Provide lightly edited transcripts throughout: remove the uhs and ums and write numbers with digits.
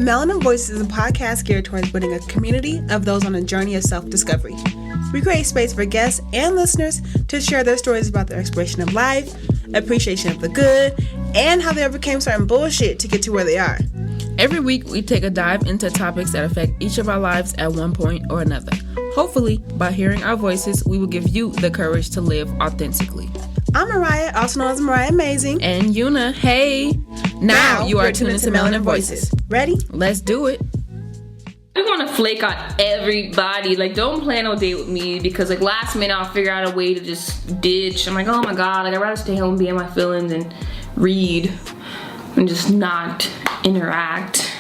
Melanin Voices is a podcast geared towards building a community of those on a journey of self-discovery. We create space for guests and listeners to share their stories about their exploration of life, appreciation of the good, and how they overcame certain bullshit to get to where they are. Every week, we take a dive into topics that affect each of our lives at one point or another. Hopefully, by hearing our voices, we will give you the courage to live authentically. I'm Mariah, also known as Mariah Amazing. And Una, hey! Now you are tuned into Melanin Voices. Ready? Let's do it. I want to flake on everybody. Like, don't plan no date with me because, like, last minute I'll figure out a way to just ditch. I'm like, oh my god, like, I'd rather stay home and be in my feelings and read and just not interact.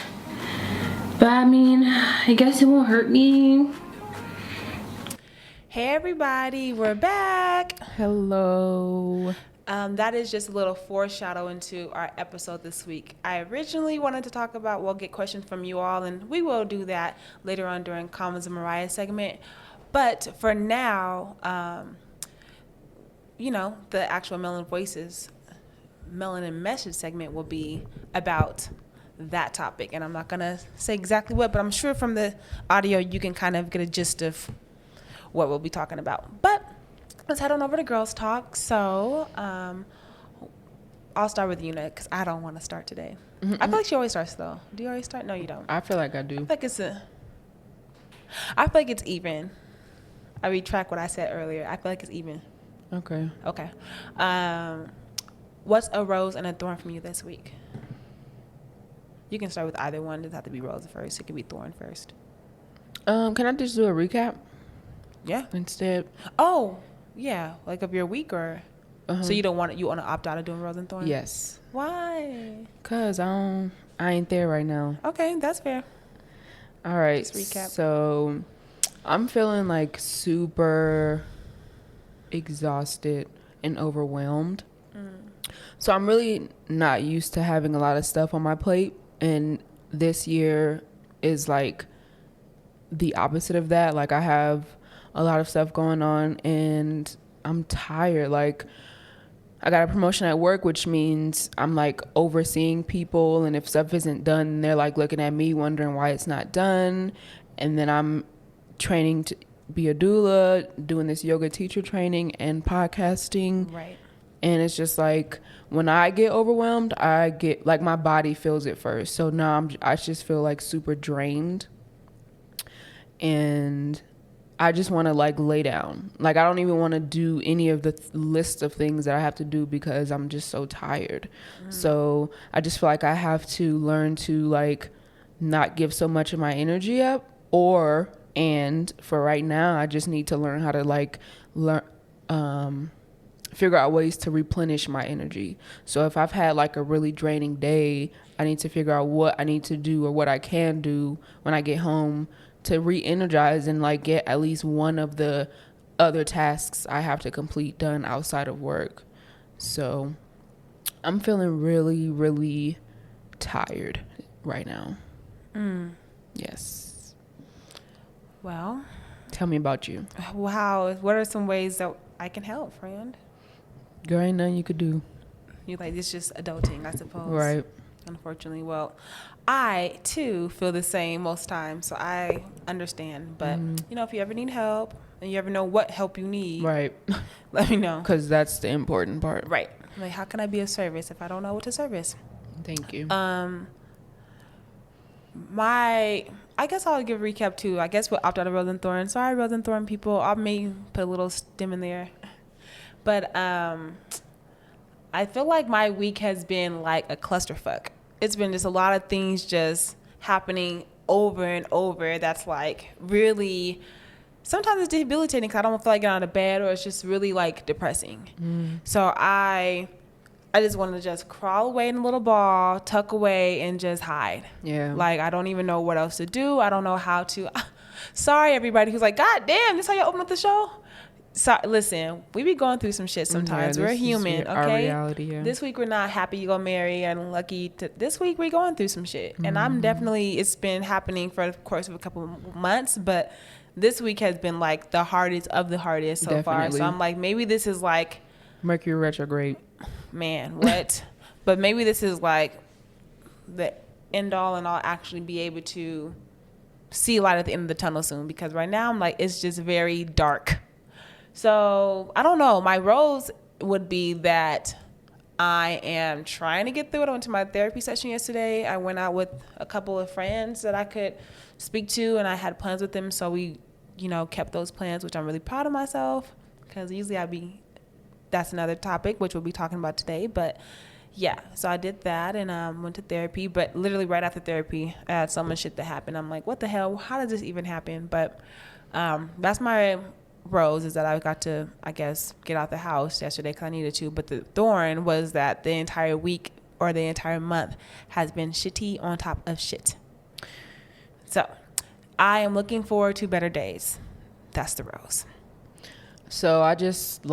But I mean, I guess it won't hurt me. Hey everybody, we're back. Hello. That is just a little foreshadow into our episode this week. I originally wanted to talk about, we'll get questions from you all, and we will do that later on during Convos and Mariah segment. But for now, the actual Melanin Voices, Melanin Message segment will be about that topic. And I'm not going to say exactly what, but I'm sure from the audio you can kind of get a gist of what we'll be talking about. But let's head on over to Girls Talk. So I'll start with Una because I don't want to start today. Mm-hmm. I feel like she always starts though. Do you always start? No, you don't. I feel like I do. I feel like it's even. I retract what I said earlier. I feel like it's even. Okay. What's a rose and a thorn from you this week? You can start with either one. It doesn't have to be rose first. It can be thorn first. Can I just do a recap? Yeah. Instead. Oh, yeah. Like of your week or? Uh-huh. So you want to opt out of doing rose and thorn? Yes. Why? Cause I ain't there right now. Okay, that's fair. All right. Just recap. So I'm feeling like super exhausted and overwhelmed. So I'm really not used to having a lot of stuff on my plate, and this year is like the opposite of that. Like I have a lot of stuff going on and I'm tired. Like I got a promotion at work, which means I'm like overseeing people, and if stuff isn't done, they're like looking at me wondering why it's not done. And then I'm training to be a doula, doing this yoga teacher training and podcasting. Right. And it's just like when I get overwhelmed, I get like my body feels it first. So now I just feel like super drained. And I just want to like lay down. Like I don't even want to do any of the list of things that I have to do because I'm just so tired. So I just feel like I have to learn to like not give so much of my energy up, and for right now, I just need to learn how to like figure out ways to replenish my energy. So if I've had like a really draining day, I need to figure out what I need to do or what I can do when I get home to re-energize and like get at least one of the other tasks I have to complete done outside of work. So I'm feeling really, really tired right now. Yes. Well. Tell me about you. Wow. What are some ways that I can help, friend? Girl, ain't nothing you could do. You like, it's just adulting, I suppose. Right. Unfortunately. Well, I, too, feel the same most times, so I understand. But, if you ever need help and you ever know what help you need, right, let me know. Because that's the important part. Right. Like, how can I be of service if I don't know what to service? Thank you. I guess I'll give a recap, too. I guess we'll opt out of Rose and Thorn. Sorry, Rose and Thorn people. I may put a little stem in there. But I feel like my week has been like a clusterfuck. It's been just a lot of things just happening over and over that's like really, sometimes it's debilitating because I don't feel like getting out of bed, or it's just really like depressing. So I just wanted to just crawl away in a little ball, tuck away, and just hide. Yeah. Like I don't even know what else to do. I don't know how to. Sorry, everybody who's like, God damn, this how you open up the show? So, listen, we be going through some shit sometimes. We're human, okay? Our reality, yeah. This week we're not happy you got married and lucky. This week we're going through some shit. And I'm definitely, it's been happening for the course of a couple of months, but this week has been like the hardest of the hardest so far. So I'm like, maybe this is like Mercury retrograde. Man, what? But maybe this is like the end all and I'll actually be able to see light at the end of the tunnel soon, because right now I'm like, it's just very dark. So I don't know. My rose would be that I am trying to get through it. I went to my therapy session yesterday. I went out with a couple of friends that I could speak to, and I had plans with them. So we, kept those plans, which I'm really proud of myself, because usually that's another topic, which we'll be talking about today. But yeah, so I did that and went to therapy. But literally right after therapy, I had so much shit that happened. I'm like, what the hell? How did this even happen? But that's my rose, is that I got to, I guess, get out the house yesterday because I needed to. But the thorn was that the entire week or the entire month has been shitty on top of shit. So I am looking forward to better days. That's the rose. So I just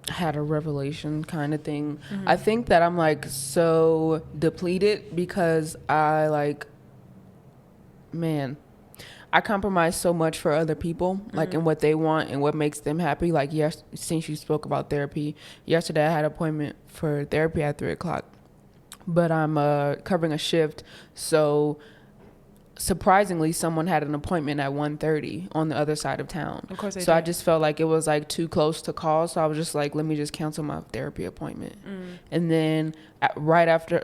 had a revelation kind of thing. Mm-hmm. I think that I'm so depleted because I compromise so much for other people, mm-hmm. and what they want and what makes them happy. Yes, since you spoke about therapy, yesterday I had an appointment for therapy at 3:00, but I'm covering a shift. So surprisingly, someone had an appointment at 1:30 on the other side of town. Of course they so did. I just felt like it was too close to call. So I was just let me just cancel my therapy appointment. And then right after,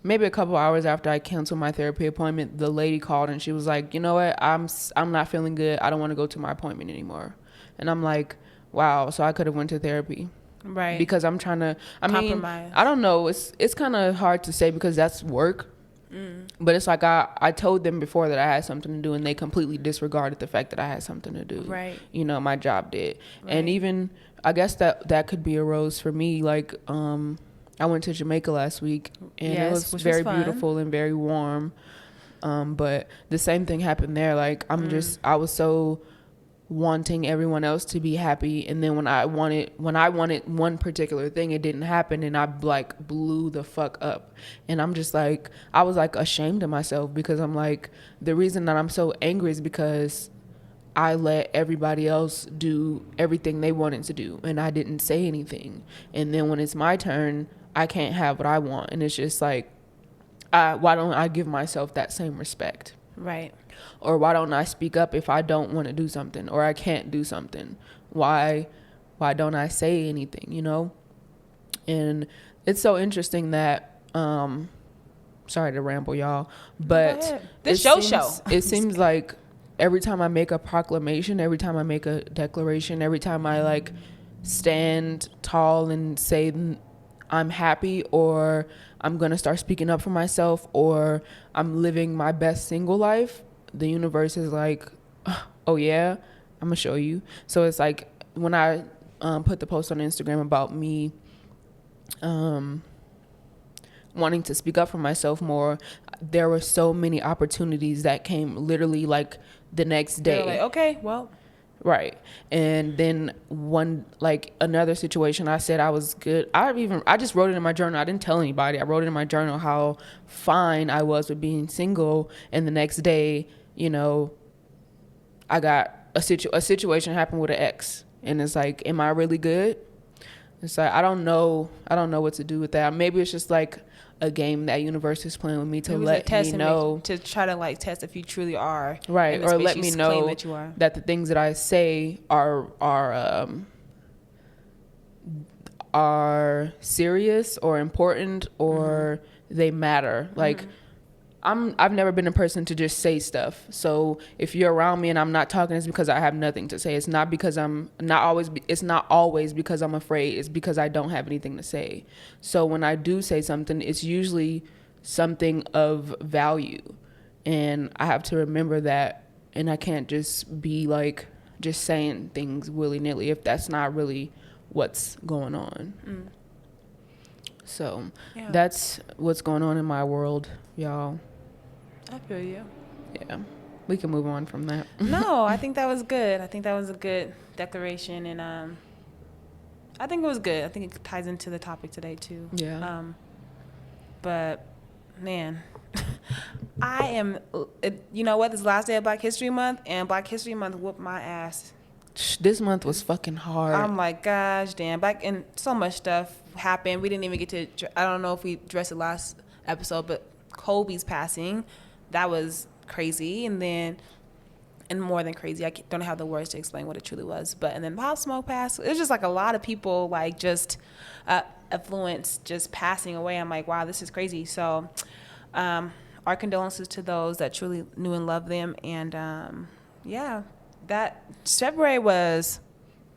maybe a couple hours after I canceled my therapy appointment, the lady called and she was like, you know what? I'm not feeling good. I don't want to go to my appointment anymore. And I'm like, wow. So I could have went to therapy. Right. Because I'm trying to, compromise. I don't know. It's kind of hard to say because that's work. But it's I told them before that I had something to do, and they completely disregarded the fact that I had something to do. Right. My job did. Right. And even, I guess that could be a rose for me. I went to Jamaica last week, and it was very beautiful and very warm. But the same thing happened there. I was so wanting everyone else to be happy, and then when I wanted one particular thing, it didn't happen, and I blew the fuck up. And I'm just I was ashamed of myself, because I'm the reason that I'm so angry is because I let everybody else do everything they wanted to do, and I didn't say anything. And then when it's my turn, I can't have what I want. And it's just why don't I give myself that same respect? Right. Or why don't I speak up if I don't want to do something or I can't do something? Why don't I say anything, And it's so interesting that, sorry to ramble, y'all, but this show. It seems like every time I make a proclamation, every time I make a declaration, every time I stand tall and say I'm happy, or I'm going to start speaking up for myself, or I'm living my best single life, the universe is oh yeah, I'm gonna show you. So it's when I put the post on Instagram about me wanting to speak up for myself more, there were so many opportunities that came literally the next day. Okay, well, right. And then another situation, I said I was good. I just wrote it in my journal. I didn't tell anybody. I wrote it in my journal how fine I was with being single, and the next day, I got a situation happened with an ex, and it's am I really good? It's I don't know what to do with that. Maybe it's just a game that universe is playing with me to let me know, to try to test if you truly are right, or let me know that, that the things that I say are serious or important, or they matter. I've never been a person to just say stuff. So if you're around me and I'm not talking, it's because I have nothing to say. It's not because it's not always because I'm afraid. It's because I don't have anything to say. So when I do say something, it's usually something of value. And I have to remember that, and I can't just be just saying things willy-nilly if that's not really what's going on. So that's what's going on in my world, y'all. I feel you. Yeah. We can move on from that. No, I think that was good. I think that was a good declaration, and I think it was good. I think it ties into the topic today too. Yeah. But man, I am, you know what, this last day of Black History Month, and Black History Month whooped my ass. This month was fucking hard. I'm gosh damn, and so much stuff happened. We didn't even get to, I don't know if we addressed it episode, but Kobe's passing, that was crazy. And more than crazy, I don't have the words to explain what it truly was. But and then Pop Smoke passed. It was just like a lot of people like just affluence just passing away. I'm like, wow, this is crazy. So our condolences to those that truly knew and loved them. And yeah, that February was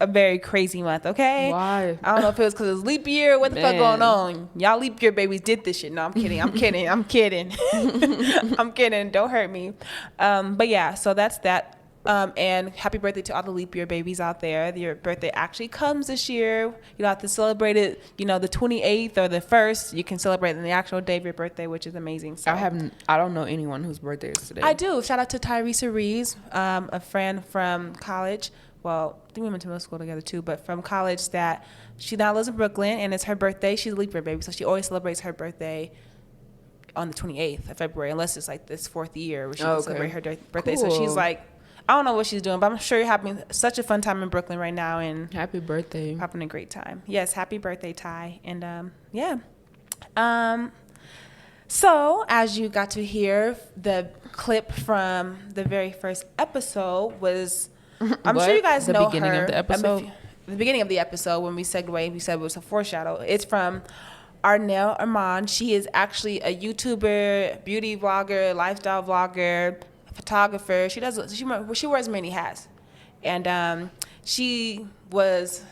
a very crazy month. Okay, Why? I don't know if it was because it was leap year. What the fuck going on? Y'all leap year babies did this shit. No, I'm kidding. I'm kidding. I'm kidding. I'm kidding. Don't hurt me. But yeah, so that's that. And happy birthday to all the leap year babies out there. Your birthday actually comes this year. You don't have to celebrate it, the 28th or the 1st. You can celebrate on the actual day of your birthday, which is amazing. So I don't know anyone whose birthday is today. I do. Shout out to Tyresa Reeves, a friend from college. Well, I think we went to middle school together too, but from college that she now lives in Brooklyn, and it's her birthday. She's a leap year baby, so she always celebrates her birthday on the 28th of February, unless it's like this 4th year where she can celebrate her birthday. Cool. So she's like, I don't know what she's doing, but I'm sure you're having such a fun time in Brooklyn right now. And happy birthday. Having a great time. Yes, happy birthday, Ty. And yeah. So as you got to hear, the clip from the very first episode was, I'm sure you guys know her. The beginning of the episode? The beginning of the episode when we said it was a foreshadow. It's from Arnell Armand. She is actually a YouTuber, beauty vlogger, lifestyle vlogger, photographer. She wears many hats. And she was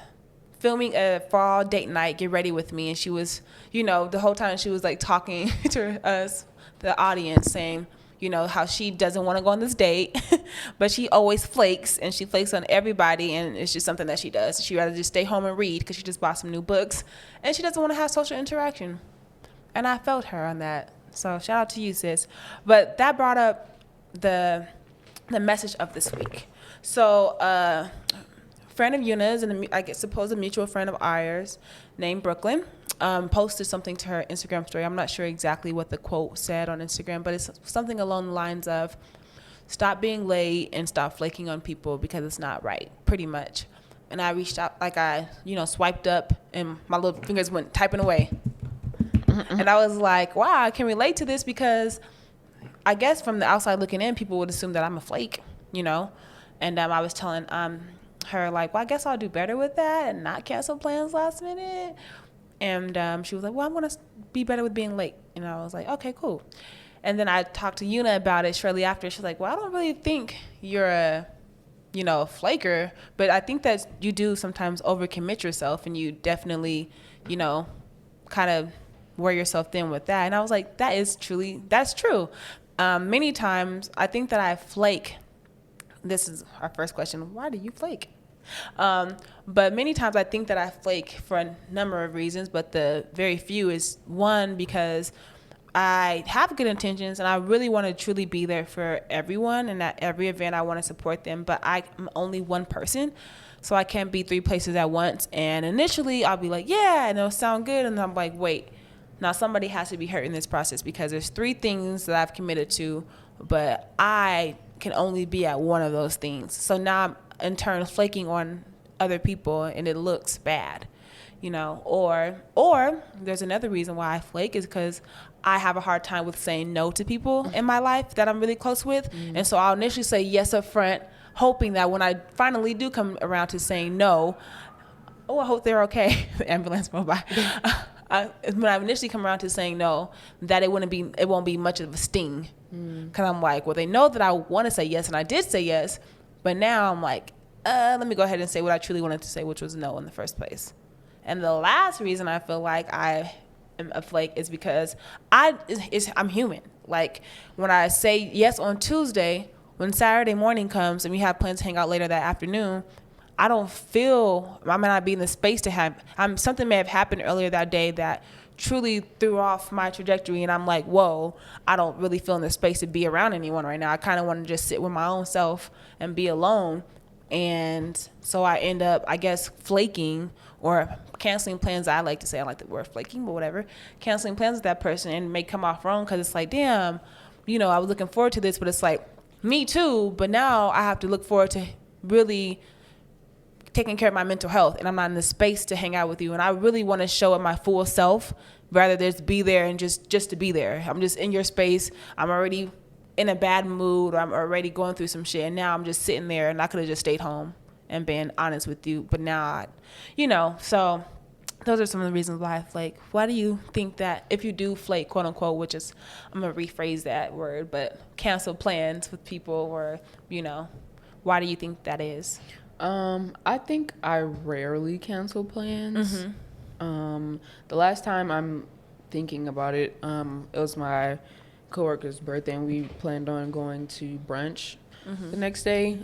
filming a fall date night, Get Ready With Me, and she was, the whole time she was like talking to us, the audience, saying, how she doesn't want to go on this date, but she always flakes, and she flakes on everybody, and it's just something that she does. She'd rather just stay home and read because she just bought some new books, and she doesn't want to have social interaction. And I felt her on that. So shout out to you, sis. But that brought up the message of this week. So friend of Una's, and I suppose a mutual friend of ours named Brooklyn, posted something to her Instagram story. I'm not sure exactly what the quote said on Instagram, but it's something along the lines of, stop being late and stop flaking on people because it's not right, pretty much. And I reached out, like I swiped up, and my little fingers went typing away. And I was like, wow, I can relate to this because I guess from the outside looking in, people would assume that I'm a flake, And I was telling her, like, well, I guess I'll do better with that and not cancel plans last minute. And she was like, well, I'm going to be better with being late. And I was like, okay, cool. And then I talked to Una about it shortly after. She's like, well, I don't really think you're a flaker, but I think that you do sometimes overcommit yourself, and you definitely, kind of wear yourself thin with that. And I was like, that's true. Many times I think that I flake. This is our first question. Why do you flake? But many times I think that I flake for a number of reasons, but the very few is, one, because I have good intentions and I really want to truly be there for everyone, and at every event I want to support them, but I'm only one person, so I can't be 3 places at once. And initially I'll be like, yeah, and it'll sound good, and I'm like, wait, now somebody has to be hurt in this process because there's 3 things that I've committed to, but I can only be at one of those things. So now I'm in turn flaking on other people, and it looks bad, or there's another reason why I flake is because I have a hard time with saying no to people in my life that I'm really close with. And so I'll initially say yes up front, hoping that when I finally do come around to saying no, I hope they're okay. The ambulance went by. When I initially come around to saying no, that it won't be much of a sting. Because I'm like, well, they know that I want to say yes, and I did say yes, but now I'm like, let me go ahead and say what I truly wanted to say, which was no in the first place. And the last reason I feel like I am a flake is because I'm human. Like, when I say yes on Tuesday, when Saturday morning comes and we have plans to hang out later that afternoon, I don't feel, I might not be in the space to have, something may have happened earlier that day that truly threw off my trajectory, and I'm like, whoa, I don't really feel in the space to be around anyone right now. I kind of want to just sit with my own self and be alone. And so I end up, I guess, flaking or canceling plans. I like to say, I like the word flaking, but whatever, canceling plans with that person, and may come off wrong because it's like, damn, I was looking forward to this, but it's like, me too, but now I have to look forward to really taking care of my mental health, and I'm not in the space to hang out with you, and I really want to show up my full self rather just be there and just to be there. I'm just in your space. I'm already in a bad mood, or I'm already going through some shit, and now I'm just sitting there, and I could have just stayed home and been honest with you, but now so those are some of the reasons why I flake. Why do you think that if you do flake, quote unquote, which is, I'm gonna rephrase that word, but cancel plans with people, or why do you think that is? I think I rarely cancel plans. The last time, I'm thinking about it, it was my coworker's birthday, and we planned on going to brunch the next day.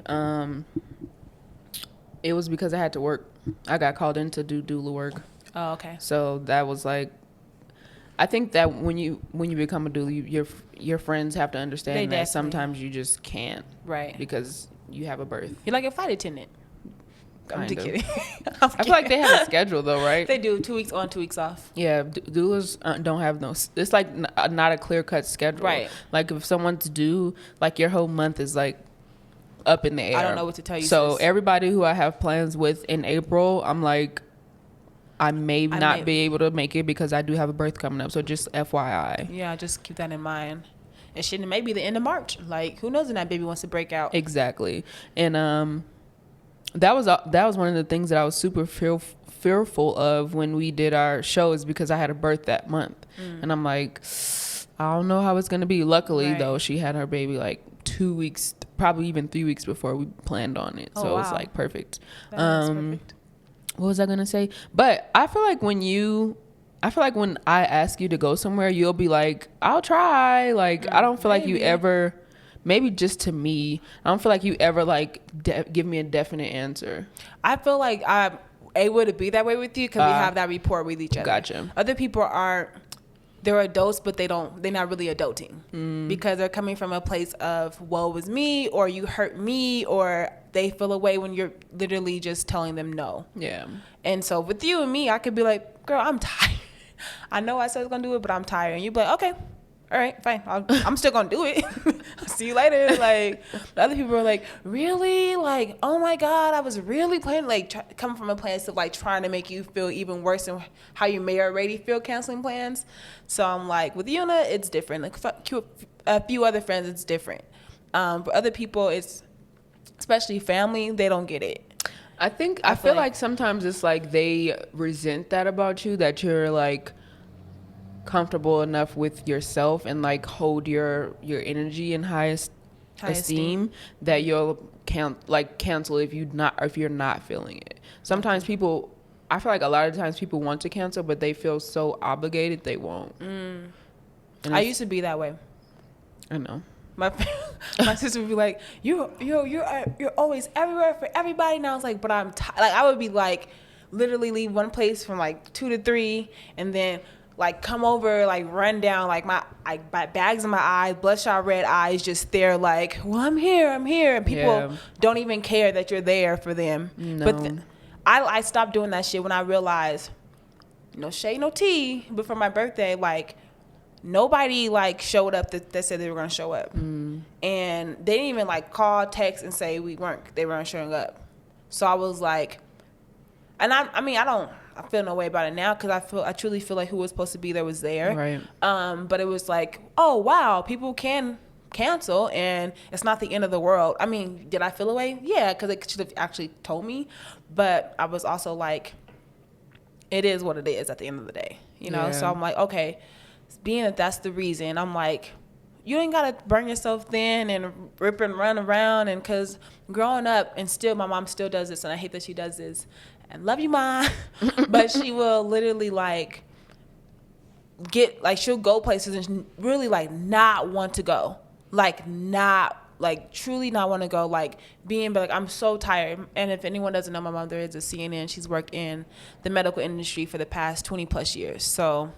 It was because I had to work. I got called in to do doula work. Oh, okay. So that was like, I think that when you become a doula, your friends have to understand that sometimes you just can't, right? Because you have a birth. You're like a flight attendant. I'm just kidding. I feel like they have a schedule though, right? They do 2 weeks on, 2 weeks off. Yeah, doulas don't have no. It's like not a clear cut schedule, right? Like if someone's due, like your whole month is like up in the air. I don't know what to tell you. So everybody who I have plans with in April, I'm like, I may not be able to make it because I do have a birth coming up. So just FYI. Yeah, just keep that in mind. And shit, it may be the end of March. Like, who knows when that baby wants to break out? Exactly. And that was one of the things that I was super fearful of when we did our shows, because I had a birth that month, and I'm like, I don't know how it's gonna be. Luckily, though, she had her baby like 2 weeks, probably even 3 weeks before we planned on it. So it was like perfect. That's perfect. What was I gonna say? But I feel like when I ask you to go somewhere, you'll be like, I'll try. Like, I don't feel like you ever, maybe just to me, I don't feel like you ever like give me a definite answer. I feel like I'm able to be that way with you because we have that rapport with each other. Gotcha. Other people they're adults, but they're not really adulting because they're coming from a place of, woe was me, or you hurt me, or they feel away when you're literally just telling them no. Yeah. And so with you and me, I could be like, girl, I'm tired. I know I said I was going to do it, but I'm tired. And you'd be like, okay, all right, fine. I'm still going to do it. See you later. Like, the other people are like, really? Like, oh my God, I was really planning, like, coming from a place of, like, trying to make you feel even worse than how you may already feel canceling plans. So I'm like, with Una, it's different. Like, a few other friends, it's different. For other people, it's, especially family, they don't get it. I feel like sometimes it's like they resent that about you, that you're like comfortable enough with yourself and like hold your energy in highest esteem that you'll cancel if you're not feeling it. Sometimes I feel like a lot of times people want to cancel, but they feel so obligated they won't. I used to be that way. I know. My sister would be like, you're always everywhere for everybody. And I was like, but I'm tired. Like, I would be like, literally leave one place from like 2 to 3, and then like come over, like run down, like my bags in my eyes, bloodshot red eyes, just there like, well, I'm here. And people don't even care that you're there for them. No. But I stopped doing that shit when I realized, no shade, no tea, but for my birthday, like, nobody like showed up that said they were going to show up. And they didn't even like call, text, and say they weren't showing up. So I was like, and I feel no way about it now because I truly feel like who was supposed to be there was there. Right. But it was like, oh wow, people can cancel and it's not the end of the world. I mean, did I feel away? Yeah, because they should have actually told me. But I was also like, it is what it is at the end of the day, you know? Yeah. So I'm like, okay, being that that's the reason, I'm like, you ain't got to burn yourself thin and rip and run around. And because growing up, and still my mom still does this, and I hate that she does this, and love you, Mom, but she will literally like she'll go places and really like not want to go, truly not want to go, like being like, I'm so tired. And if anyone doesn't know, my mother is a CNN. She's worked in the medical industry for the past 20 plus years. So,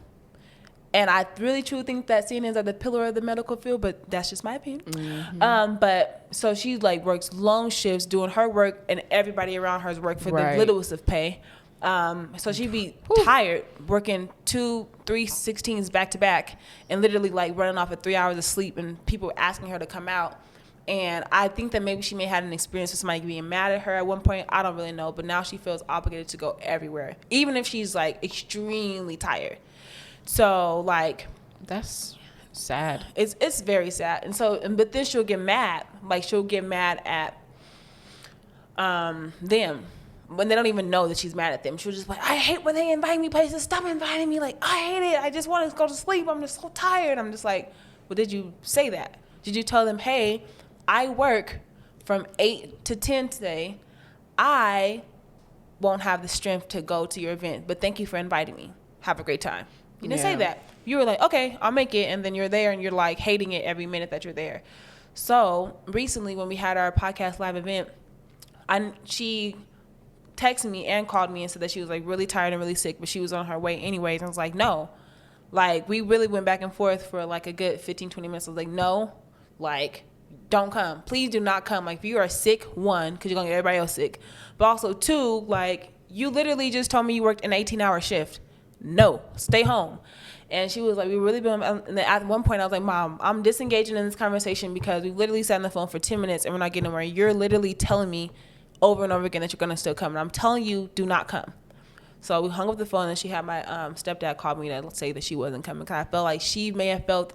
and I really truly think that CNNs are the pillar of the medical field, but that's just my opinion. Mm-hmm. But so she like works long shifts doing her work, and everybody around her work for the littlest of pay. So she'd be tired working 2-3 16s back to back and literally like running off of 3 hours of sleep, and people asking her to come out. And I think that maybe she may have had an experience with somebody being mad at her at one point. I don't really know, but now she feels obligated to go everywhere, even if she's like extremely tired, So like, That's sad. it's very sad. And so, but then she'll get mad. Like she'll get mad at them when they don't even know that she's mad at them. She'll just be like, I hate when they invite me places. Stop inviting me. Like, I hate it. I just want to go to sleep. I'm just so tired. I'm just like, well, did you say that? Did you tell them, hey, I work from 8 to 10 today. I won't have the strength to go to your event, but thank you for inviting me. Have a great time. You didn't say that. You were like, okay, I'll make it. And then you're there and you're like hating it every minute that you're there. So recently when we had our podcast live event, she texted me and called me and said that she was like really tired and really sick, but she was on her way anyways. And I was like, no. Like, we really went back and forth for like a good 15, 20 minutes. I was like, no, like, don't come. Please do not come. Like, if you are sick, one, because you're going to get everybody else sick. But also, two, like, you literally just told me you worked an 18-hour shift. No, stay home. And she was like, we really been, and at one point I was like, Mom, I'm disengaging in this conversation because we literally sat on the phone for 10 minutes and we're not getting anywhere. You're literally telling me over and over again that you're going to still come. And I'm telling you, do not come. So we hung up the phone and she had my stepdad call me to say that she wasn't coming. Because I felt like she may have felt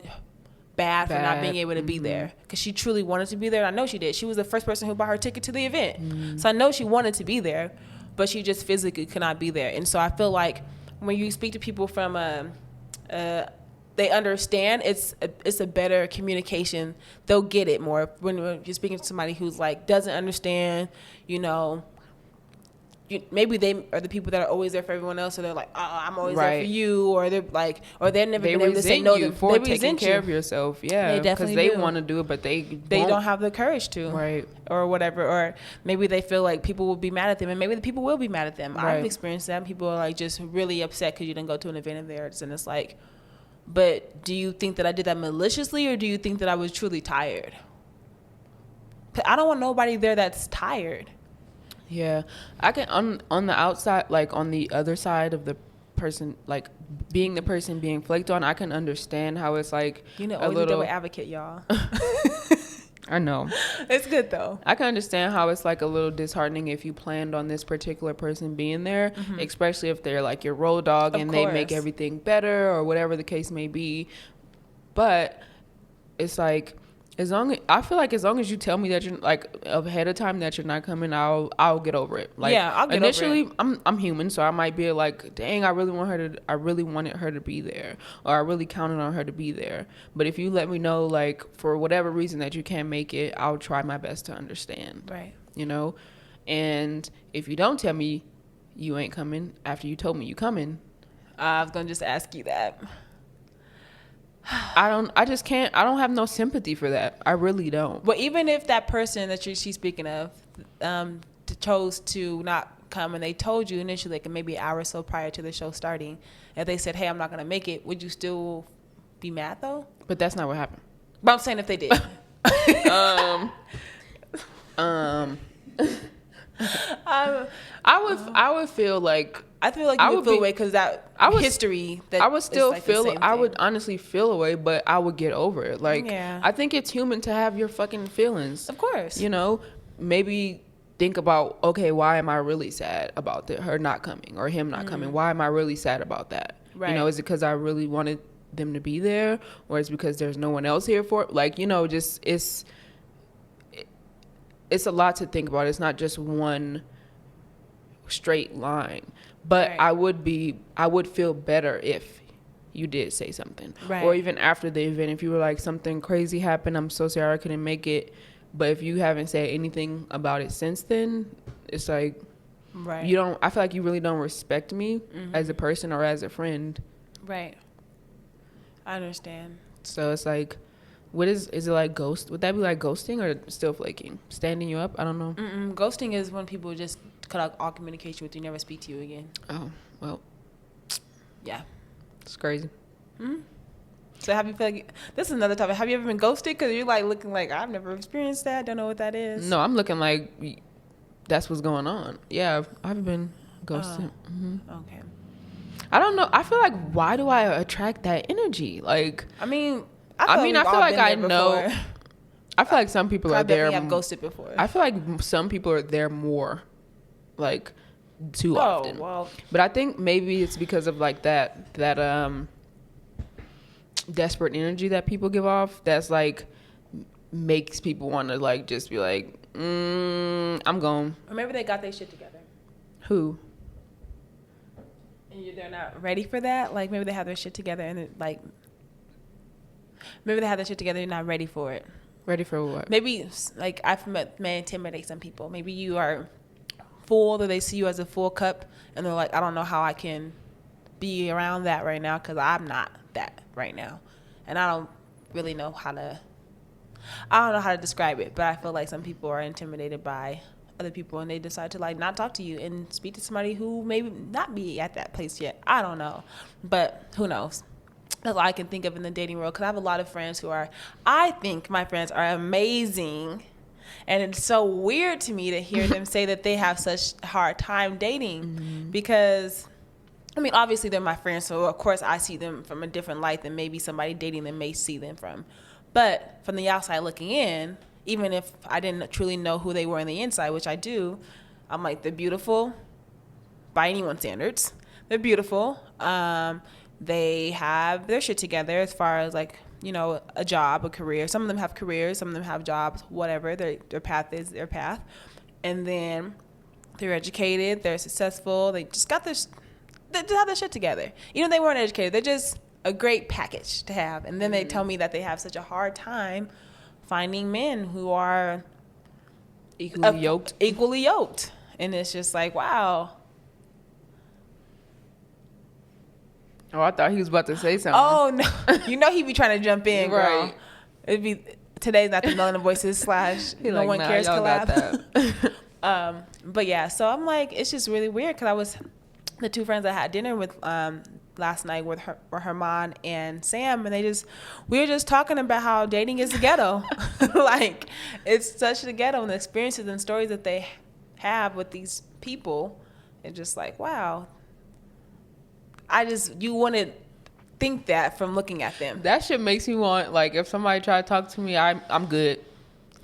bad for not being able to be there. Because she truly wanted to be there. And I know she did. She was the first person who bought her ticket to the event. So I know she wanted to be there, but she just physically could not be there. And so I feel like when you speak to people from they understand, it's a better communication. They'll get it more when you're speaking to somebody who's like doesn't understand, you know. Maybe they are the people that are always there for everyone else, so they're like, I'm always there for you, or they're like, or they've never been able to say no. For taking care of yourself, yeah, because they want to do it, but they don't have the courage to, right, or whatever, or maybe they feel like people will be mad at them, and maybe the people will be mad at them. Right. I've experienced that. People are like just really upset because you didn't go to an event of theirs, and it's like, but do you think that I did that maliciously, or do you think that I was truly tired? I don't want nobody there that's tired. Yeah, I can on the outside, like on the other side of the person, like being the person being flaked on, I can understand how it's like, you know, always a little advocate, y'all. I know. It's good though. I can understand how it's like a little disheartening if you planned on this particular person being there, especially if they're like your road dog and they make everything better or whatever the case may be. But it's like, I feel like as long as you tell me that you're like ahead of time that you're not coming, I'll get over it. Like, yeah, I'll get initially, over it. I'm human, so I might be like, dang, I really wanted her to be there, or I really counted on her to be there. But if you let me know, like, for whatever reason that you can't make it, I'll try my best to understand. Right. You know, and if you don't tell me you ain't coming after you told me you coming, I was gonna just ask you that. I don't have no sympathy for that. I really don't. But even if that person that she's speaking of chose to not come and they told you initially, like maybe an hour or so prior to the show starting, and they said, hey, I'm not going to make it, would you still be mad though? But that's not what happened. But I'm saying if they did. I would feel like, I feel like you would feel away because history. That I would still like feel. I would honestly feel away, but I would get over it. Like, yeah. I think it's human to have your fucking feelings. Of course. You know, maybe think about, okay, why am I really sad about her not coming or him not coming? Why am I really sad about that? Right. You know, is it because I really wanted them to be there, or is it because there's no one else here for it? Like, you know, just it's a lot to think about. It's not just one straight line. But right. I would feel better if you did say something. Right. Or even after the event, if you were like, something crazy happened, I'm so sorry I couldn't make it. But if you haven't said anything about it since then, it's like, right. I feel like you really don't respect me as a person or as a friend. Right. I understand. So it's like, is it like ghost? Would that be like ghosting or still flaking? Standing you up? I don't know. Ghosting is when people just cut out all communication with you, never speak to you again. Oh, well. Yeah. It's crazy. So have you feel like, this is another topic, have you ever been ghosted? Because you're like looking like, I've never experienced that, don't know what that is. No, I'm looking like that's what's going on. Yeah, I've been ghosted. Okay. I don't know. I feel like, why do I attract that energy? Like, I feel like I know. I feel like some people are there. I've ghosted before. I feel like some people are there more, like, too often. Well. But I think maybe it's because of like that desperate energy that people give off that's like makes people want to like just be like, I'm gone. Or maybe they got their shit together. Who? And they're not ready for that. Like maybe they have their shit together and like maybe they have their shit together and not ready for it. Ready for what? Maybe like may intimidate some people. Maybe you are full, or they see you as a full cup, and they're like, I don't know how I can be around that right now because I'm not that right now, and I don't really know how to. I don't know how to describe it, but I feel like some people are intimidated by other people, and they decide to like not talk to you and speak to somebody who maybe not be at that place yet. I don't know, but who knows? That's all I can think of in the dating world, because I have a lot of friends who are, I think my friends are amazing, and it's so weird to me to hear them say that they have such a hard time dating, because I mean, obviously they're my friends, so of course I see them from a different light than maybe somebody dating them may see them from. But from the outside looking in, even if I didn't truly know who they were on the inside, which I do, I'm like, they're beautiful by anyone's standards. They're beautiful. They have their shit together as far as like, you know, a job, a career. Some of them have careers, some of them have jobs, whatever. Their path is their path. And then they're educated, they're successful, they just got this, they just have their shit together. Even if they weren't educated, they're just a great package to have. And then they tell me that they have such a hard time finding men who are Equally yoked. And it's just like, wow. Oh, I thought he was about to say something. Oh no, you know he be trying to jump in, girl. Right. It'd be today's not the Melon Voices / He No like, One nah, Cares y'all got collab. that. But yeah, so I'm like, it's just really weird because I was the two friends I had dinner with last night were Herman and Sam, and we were just talking about how dating is the ghetto. Like it's such the ghetto, and the experiences and stories that they have with these people. It's just like, wow. You want to think that from looking at them. That shit makes me want, like, if somebody try to talk to me, I'm good.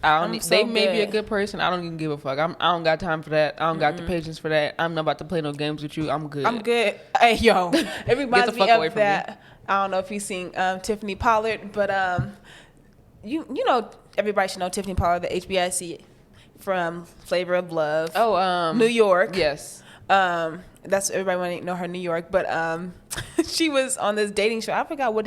They may be a good person. I don't even give a fuck. I don't got time for that. I don't got the patience for that. I'm not about to play no games with you. I'm good. I'm good. Hey, yo, it reminds me away of from that. me. I don't know if you've seen Tiffany Pollard, but you know, everybody should know Tiffany Pollard, the HBIC from Flavor of Love. Oh, New York. Yes. That's everybody want to know her New York, but she was on this dating show. I forgot I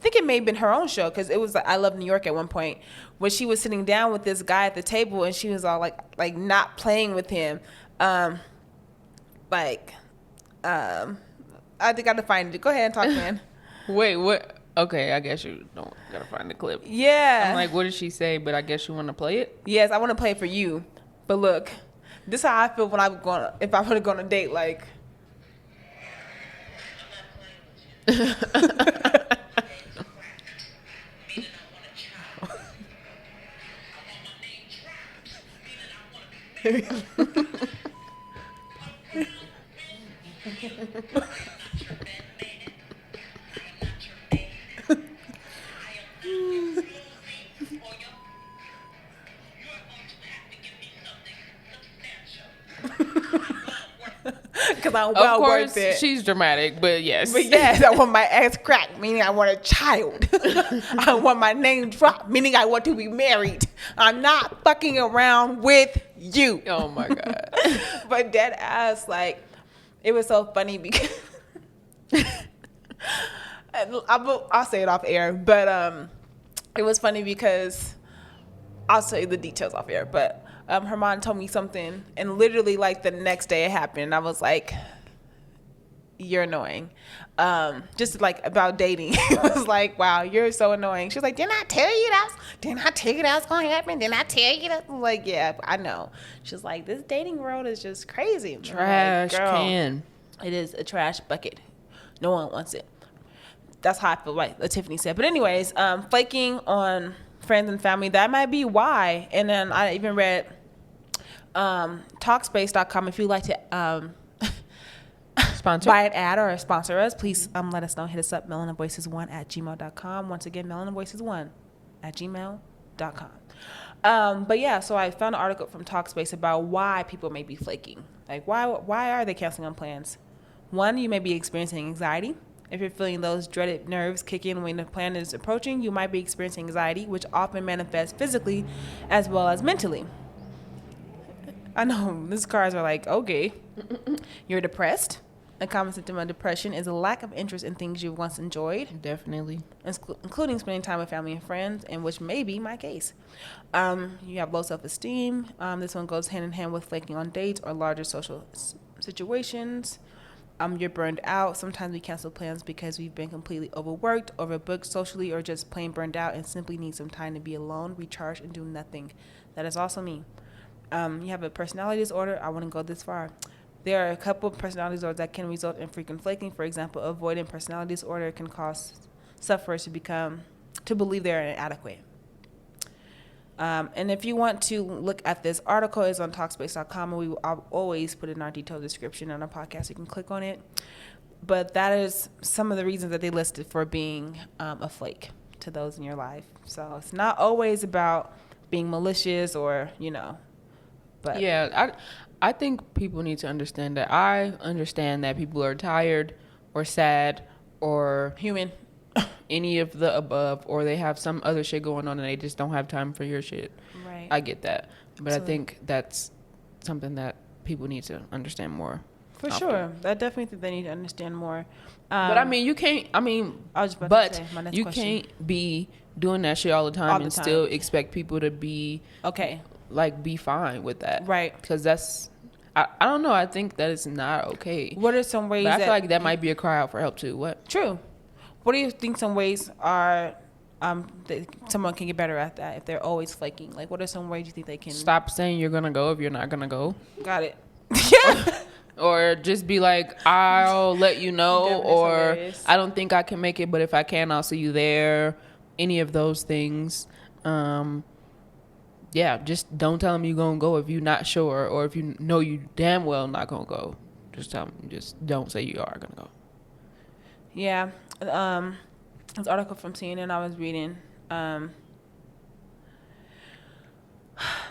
think it may have been her own show, because it was like I Love New York at one point, where she was sitting down with this guy at the table, and she was all like not playing with him, I think I gotta find it. Go ahead and talk, man. Wait, what? Okay, I guess you don't gotta find the clip. Yeah. I'm like, what did she say? But I guess you want to play it? Yes, I want to play it for you. But look, this is how I feel when if I would have gone on a date, like. Because I'm well worth it. She's dramatic, but yes. But yes, I want my ass cracked, meaning I want a child. I want my name dropped, meaning I want to be married. I'm not fucking around with you. Oh my God. But dead ass, like, it was so funny because I'll say it off air, but it was funny because I'll tell you the details off air, but her mom told me something, and literally like the next day it happened, and I was like, you're annoying. Just like about dating. It was like, wow, you're so annoying. She was like, didn't I tell you that was going to happen? Didn't I tell you that? I'm like, yeah, I know. She's like, this dating world is just crazy. Trash like, can. It is a trash bucket. No one wants it. That's how I feel like Tiffany said. But anyways, flaking on friends and family, that might be why. And then I even read Talkspace.com. If you'd like to Sponsor. buy an ad or sponsor us, please let us know. Hit us up, melanavoices1@gmail.com. Once again, melanavoices1@gmail.com. But yeah, so I found an article from Talkspace about why people may be flaking. Like, why are they canceling on plans? One, you may be experiencing anxiety. If you're feeling those dreaded nerves kick in when the plan is approaching, you might be experiencing anxiety, which often manifests physically as well as mentally. I know, these cards are like, okay. You're depressed. A common symptom of depression is a lack of interest in things you once enjoyed. Definitely. Including spending time with family and friends, and which may be my case. You have low self-esteem. This one goes hand in hand with flaking on dates or larger social situations. You're burned out. Sometimes we cancel plans because we've been completely overworked, overbooked socially, or just plain burned out and simply need some time to be alone, recharge, and do nothing. That is also me. You have a personality disorder. I wouldn't go this far. There are a couple of personality disorders that can result in frequent flaking. For example, avoidant personality disorder can cause sufferers to believe they're inadequate. And if you want to look at this article, it's on Talkspace.com, and I'll always put it in our detailed description on our podcast. You can click on it. But that is some of the reasons that they listed for being a flake to those in your life. So it's not always about being malicious or, but yeah, I think people need to understand that. I understand that people are tired or sad or human, any of the above, or they have some other shit going on and they just don't have time for your shit. Right. I get that. But I think that's something that people need to understand more. For sure. I definitely think they need to understand more. But I mean, you can't, I was about to say my next question. Can't be doing that shit all the time still expect people to be okay. Like, be fine with that. Right. Because that's, I don't know. I think that is not okay. What are some ways but I feel like that might be a cry out for help too. What? True. What do you think some ways are that someone can get better at that if they're always flaking? Like, what are some ways you think they can stop saying you're gonna go if you're not gonna go? Got it. Yeah. Or just be like, I'll let you know, or I don't think I can make it, but if I can, I'll see you there. Any of those things. Yeah, just don't tell them you're gonna go if you're not sure, or if you know you damn well not gonna go. Just tell them, just don't say you are gonna go. Yeah. This article from CNN I was reading.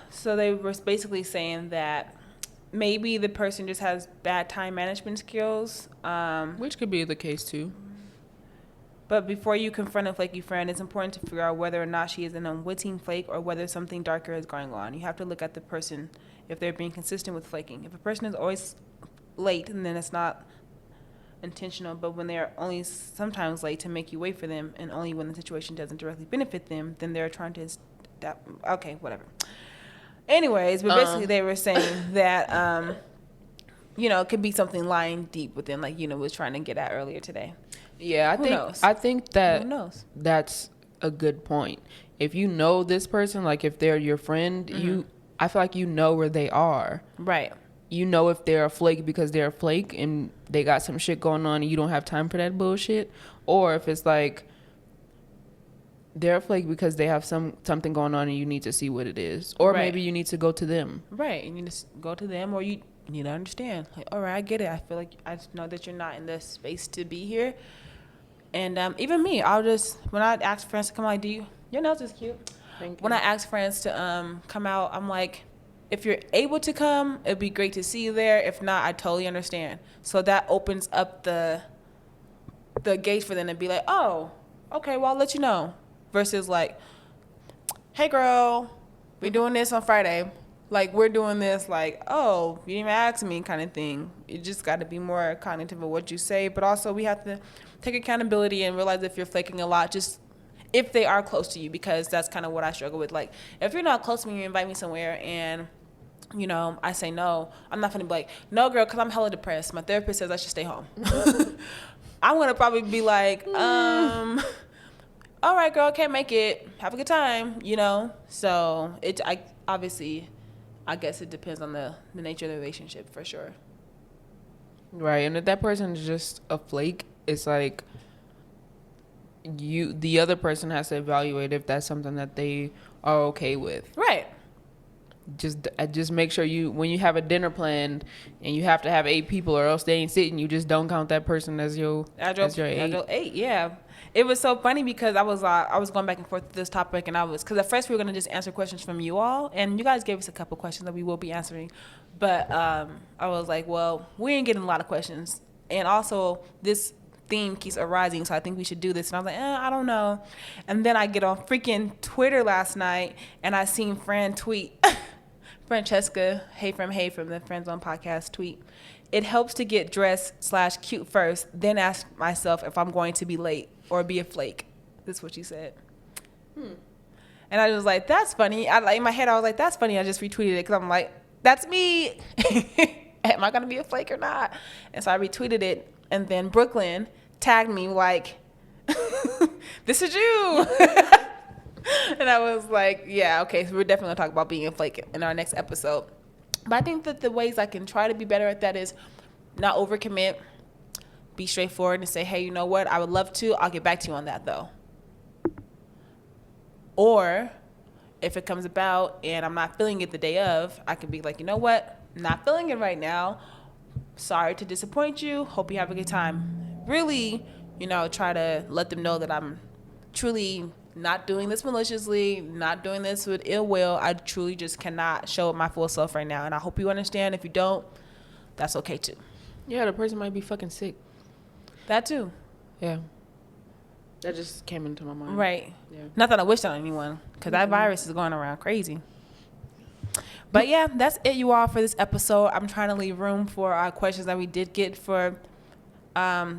So they were basically saying that maybe the person just has bad time management skills. Which could be the case too. But before you confront a flaky friend, it's important to figure out whether or not she is an unwitting flake or whether something darker is going on. You have to look at the person if they're being consistent with flaking. If a person is always late, then it's not intentional, but when they're only sometimes late to make you wait for them and only when the situation doesn't directly benefit them, then they're trying to okay, whatever. Anyways, but basically they were saying that it could be something lying deep within, like was trying to get at earlier today. Yeah, I think that that's a good point. If you know this person, like if they're your friend, I feel like you know where they are. Right. You know if they're a flake because they're a flake and they got some shit going on and you don't have time for that bullshit, or if it's like they're a flake because they have something going on and you need to see what it is, or maybe you need to go to them. Right, you need to go to them, or you need to understand. Like, all right, I get it. I feel like I know that you're not in the space to be here, and even me, when I ask friends to come out, your nails is cute. Thank you. When I ask friends to come out, I'm like, if you're able to come, it'd be great to see you there. If not, I totally understand. So that opens up the gate for them to be like, oh, okay, well, I'll let you know. Versus like, hey, girl, we're doing this on Friday. Like, we're doing this, like, oh, you didn't even ask me kind of thing. You just got to be more cognitive of what you say. But also we have to take accountability and realize if you're flaking a lot, just if they are close to you, because that's kind of what I struggle with. Like, if you're not close to me, you invite me somewhere and I say no, I'm not going to be like, no, girl, because I'm hella depressed. My therapist says I should stay home. I'm going to probably be like, all right, girl, can't make it. Have a good time, So I guess it depends on the nature of the relationship for sure. Right, and if that person is just a flake, it's like the other person has to evaluate if that's something that they are okay with. Right. Just make sure when you have a dinner planned and you have to have 8 people or else they ain't sitting, you just don't count that person as your 8. Yeah. It was so funny because I was going back and forth with this topic, and because at first we were going to just answer questions from you all, and you guys gave us a couple questions that we will be answering, but I was like, well, we ain't getting a lot of questions, and also these theme keeps arising, so I think we should do this. And I was like, I don't know. And then I get on freaking Twitter last night, and I seen Fran tweet, Francesca, hey from the Friends on Podcast tweet. It helps to get dressed/cute first, then ask myself if I'm going to be late or be a flake. This is what she said. And I was like, that's funny. In my head, I was like, that's funny. I just retweeted it because I'm like, that's me. Am I going to be a flake or not? And so I retweeted it. And then Brooklyn tagged me like, this is you. And I was like, yeah, okay. So we're definitely going to talk about being a flake in our next episode. But I think that the ways I can try to be better at that is not overcommit, be straightforward and say, hey, you know what? I would love to. I'll get back to you on that, though. Or if it comes about and I'm not feeling it the day of, I can be like, you know what? Not feeling it right now. Sorry to disappoint you. Hope you have a good time. Really, try to let them know that I'm truly not doing this maliciously, not doing this with ill will. I truly just cannot show up my full self right now. And I hope you understand. If you don't, that's okay too. Yeah, the person might be fucking sick. That too. Yeah. That just came into my mind. Right. Yeah. Not that I wish that on anyone, because that virus is going around crazy. But yeah, that's it, you all, for this episode. I'm trying to leave room for our questions that we did get for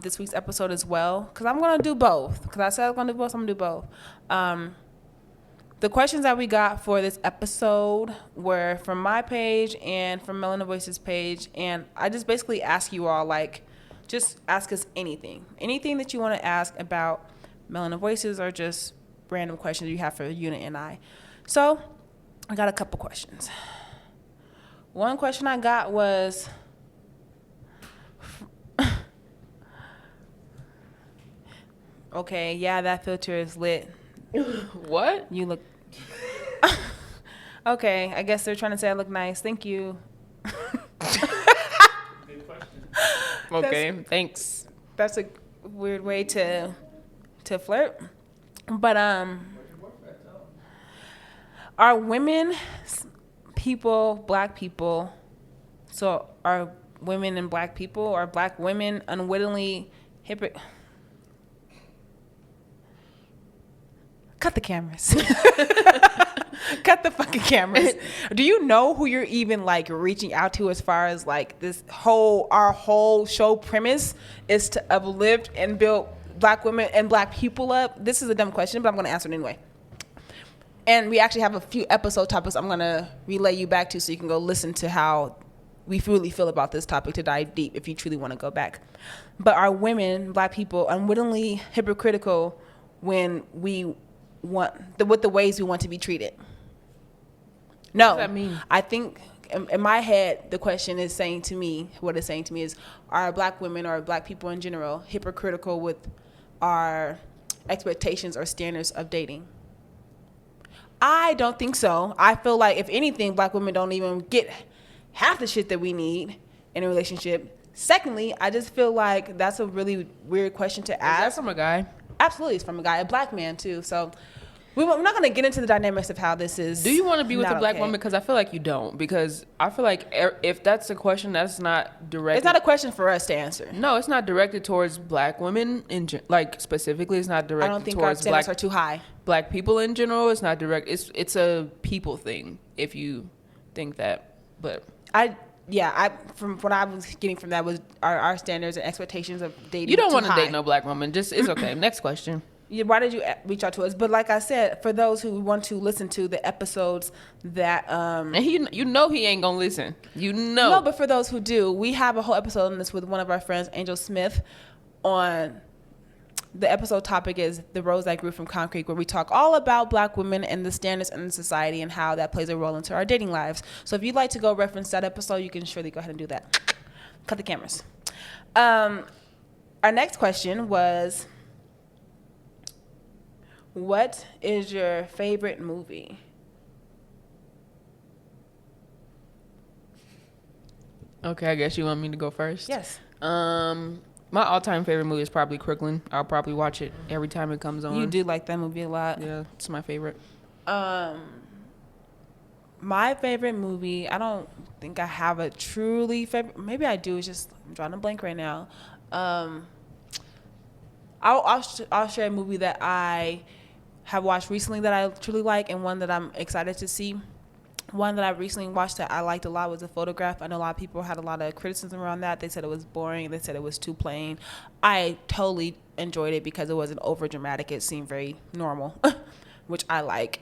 this week's episode as well, because I'm going to do both. Because I said I was going to do both, so I'm going to do both. The questions that we got for this episode were from my page and from Melanie Voice's page. And I just basically ask you all, just ask us anything. Anything that you want to ask about Melanie Voices, or just random questions you have for Una and I. So I got a couple questions. One question I got was, okay, yeah, that filter is lit. What? You look... Okay, I guess they're trying to say I look nice. Thank you. Okay, thanks. That's a weird way to flirt. But are women people, black people, so are women and black people, or black women unwittingly Cut the cameras. Cut the fucking cameras. Do you know who you're even reaching out to, as far as our whole show premise is to uplift and build black women and black people up? This is a dumb question, but I'm going to answer it anyway. And we actually have a few episode topics I'm going to relay you back to, so you can go listen to how we really feel about this topic, to dive deep if you truly want to go back. But are women, black people, unwittingly hypocritical when we want with the ways we want to be treated? No. What does that mean? I think in my head, the question is saying to me, what it's saying to me is, are black women or black people in general hypocritical with our expectations or standards of dating? I don't think so. I feel like, if anything, black women don't even get half the shit that we need in a relationship. Secondly, I just feel like that's a really weird question to ask. Is that from a guy? Absolutely, it's from a guy, a black man too. So we're not going to get into the dynamics of how this is. Do you want to be with a black okay. woman? Because I feel like you don't. Because I feel like if that's a question, that's not directed. It's not a question for us to answer. No, it's not directed towards black women specifically. It's not directed. I don't think towards our standards are too high. Black people in general. It's not direct. It's a people thing. If you think that, but from what I was getting from that was our standards and expectations of dating. You don't want to high. date no black woman. Just it's okay. Next question. Yeah, why did you reach out to us? But like I said, for those who want to listen to the episodes that and he ain't gonna listen. No, but for those who do, we have a whole episode on this with one of our friends, Angel Smith. On the episode topic is The Rose That Grew from Concrete, where we talk all about black women and the standards in society and how that plays a role into our dating lives. So if you'd like to go reference that episode, you can surely go ahead and do that. Cut the cameras. Our next question was, what is your favorite movie? Okay, I guess you want me to go first? Yes. My all-time favorite movie is probably Crooklyn. I'll probably watch it every time it comes on. You do like that movie a lot. Yeah, it's my favorite. My favorite movie, I don't think I have a truly favorite. Maybe I do. It's just I'm drawing a blank right now. I'll share a movie that I have watched recently that I truly like, and one that I'm excited to see. One that I recently watched that I liked a lot was A Photograph. I know a lot of people had a lot of criticism around that. They said it was boring. They said it was too plain. I totally enjoyed it because it wasn't over dramatic. It seemed very normal, which I like.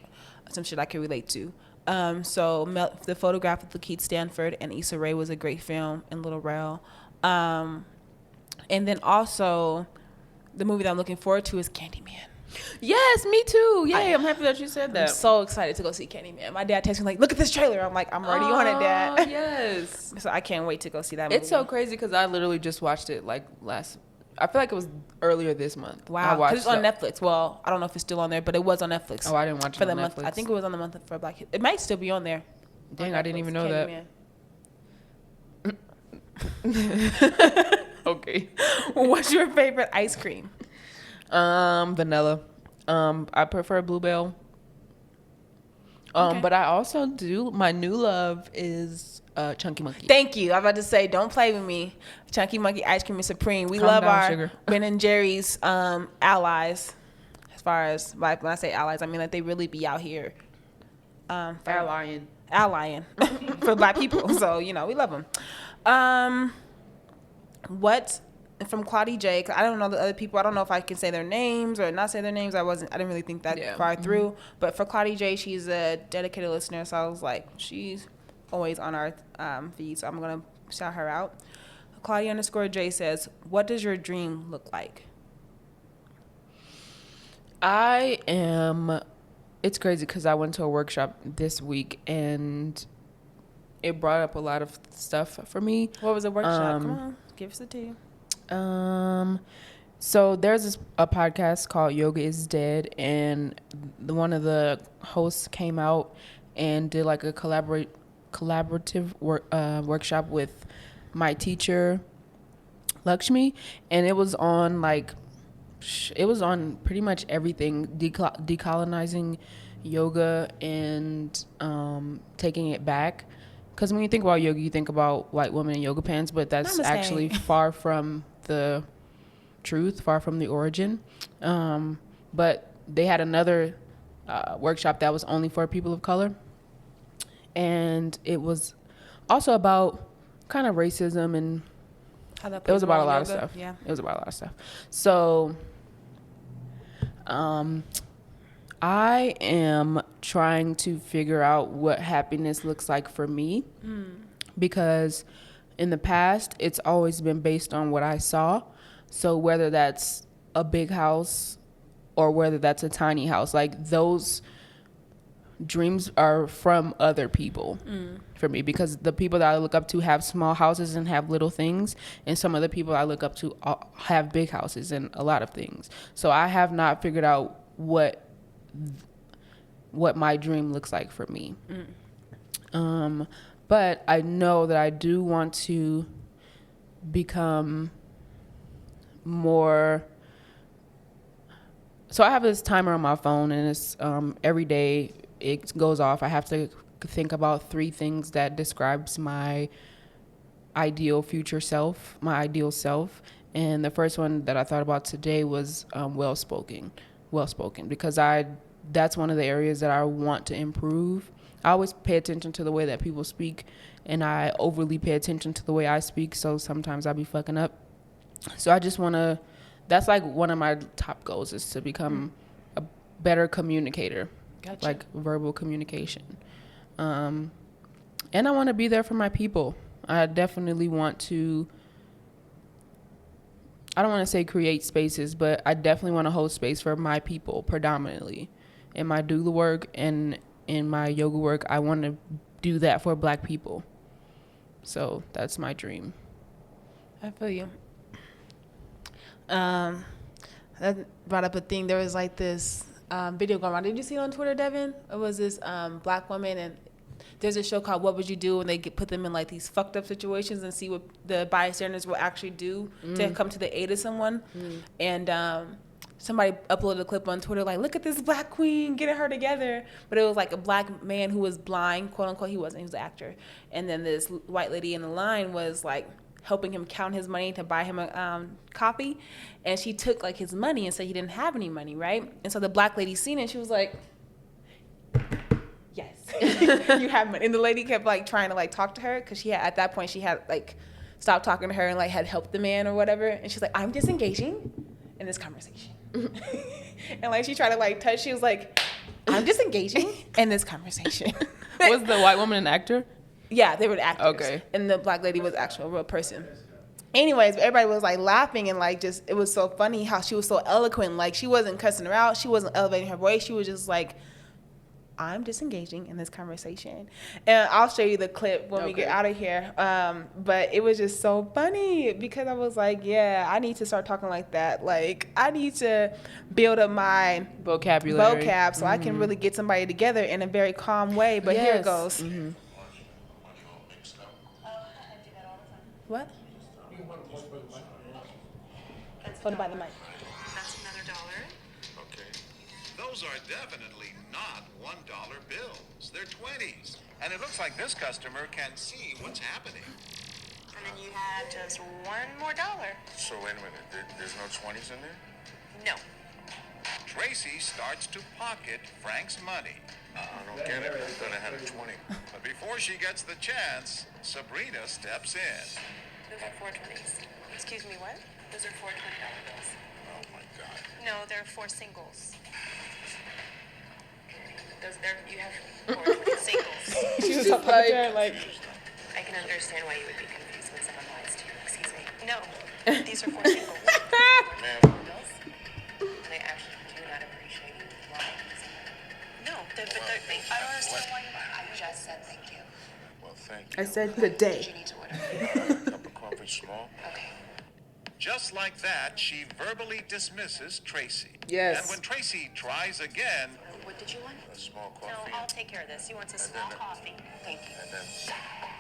Some shit I can relate to. The Photograph with Lakeith Stanfield and Issa Rae was a great film, and Little Rel. And then also the movie that I'm looking forward to is Candyman. Yes, me too. Yay, I'm happy that you said that. I'm so excited to go see Candyman. My dad texted me like, look at this trailer. I'm like, I'm already on it, Dad. Yes. So I can't wait to go see that movie. It's so crazy because I literally just watched it like I feel like it was earlier this month. Wow. Because it's on Netflix. Well, I don't know if it's still on there, but it was on Netflix. Oh, I didn't watch it for the on month. Netflix. I think it was on the month for Black History. It might still be on there. Dang, on I didn't even know that. Okay. What's your favorite ice cream? Vanilla. I prefer Bluebell. Okay. But I also my new love is Chunky Monkey. Thank you. I'm about to say, don't play with me. Chunky Monkey ice cream is supreme. We Calm love down, our sugar. Ben and Jerry's allies. As far as like, when I say allies, I mean like they really be out here. Allying For Black people. So we love them. What from Claudie J? 'Cause I don't know the other people. I don't know if I can say their names or not say their names. I didn't really think that far through. But for Claudie J, she's a dedicated listener. So I was like, she's always on our feed. So I'm gonna shout her out. Claudia_J says, "What does your dream look like?" It's crazy because I went to a workshop this week and it brought up a lot of stuff for me. What was the workshop? Come on, give us the tea. So there's a podcast called Yoga is Dead, and one of the hosts came out and did like a collaborative workshop with my teacher Lakshmi, and it was on pretty much everything, decolonizing yoga and taking it back. Because when you think about yoga, you think about white women in yoga pants, but that's Namaste. actually far from the truth, far from the origin. But they had another workshop that was only for people of color. And it was also about kind of racism, and it was about a lot of stuff. Yeah. It was about a lot of stuff. So I am trying to figure out what happiness looks like for me, because in the past, it's always been based on what I saw. So whether that's a big house or whether that's a tiny house, like those dreams are from other people for me, because the people that I look up to have small houses and have little things, and some other people I look up to have big houses and a lot of things. So I have not figured out what my dream looks like for me. But I know that I do want to become more. So I have this timer on my phone, and it's every day it goes off. I have to think about 3 things that describes my ideal future self, my ideal self. And the first one that I thought about today was well-spoken, because that's one of the areas that I want to improve. I always pay attention to the way that people speak, and I overly pay attention to the way I speak, so sometimes I be fucking up. So I just want to, that's like one of my top goals, is to become a better communicator. Gotcha. Like verbal communication. And I want to be there for my people. I definitely want to, I don't want to say create spaces, but I definitely want to hold space for my people predominantly. In my doula work and in my yoga work, I want to do that for Black people. So that's my dream. I feel you. That brought up a thing. There was like this video going around. Did you see it on Twitter, Devin? It was this Black woman, and there's a show called What Would You Do, and they put them in like these fucked up situations and see what the bystanders will actually do to come to the aid of someone. And somebody uploaded a clip on Twitter like, look at this Black queen getting her together. But it was like a Black man who was blind, quote unquote. He wasn't. He was an actor. And then this white lady in the line was like helping him count his money to buy him a coffee, and she took like his money and said he didn't have any money, right? And so the black lady seen it, and she was like, yes, you have money. And the lady kept like trying to like talk to her, because she had, at that point, she had like stopped talking to her and like had helped the man or whatever, and she's like, I'm disengaging in this conversation. And like she tried to like touch, she was like, I'm disengaging in this conversation. Was the white woman an actor? Yeah, they were the actors. Okay. And the black lady was actual real person. Anyways, everybody was like laughing, and like just, it was so funny how she was so eloquent. Like she wasn't cussing her out, she wasn't elevating her voice, she was just like, I'm disengaging in this conversation. And I'll show you the clip when we get out of here. But it was just so funny, because I was like, yeah, I need to start talking like that. Like I need to build up my vocab so I can really get somebody together in a very calm way. But here it goes. What? Hold it by the mic. That's another $1. Okay. Those are definitely not $1 bills. They're 20s. And it looks like this customer can see what's happening. And then you have just one more $1. So wait a minute, there's no 20s in there? No. Tracy starts to pocket Frank's money. I don't get it. I thought I had a 20. But before she gets the chance, Sabrina steps in. Those are 4 20s. Excuse me, what? Those are 4 $20 bills. Oh my God. No, they're 4 singles. You have 4 20 singles. She was talking to her like, I can understand why you would be confused when someone lies to you. Excuse me. No, these are 4 singles. Ma'am. And I actually do not appreciate you lying to someone. No, thank you. I don't understand why you lied. I just said thank you. Well, thank you. I said good day. You need to order. Cup of coffee small. Okay. Just like that, she verbally dismisses Tracy. Yes. And when Tracy tries again, What did you want? a small No, coffee. I'll take care of this. He wants a small coffee. Thank you. And then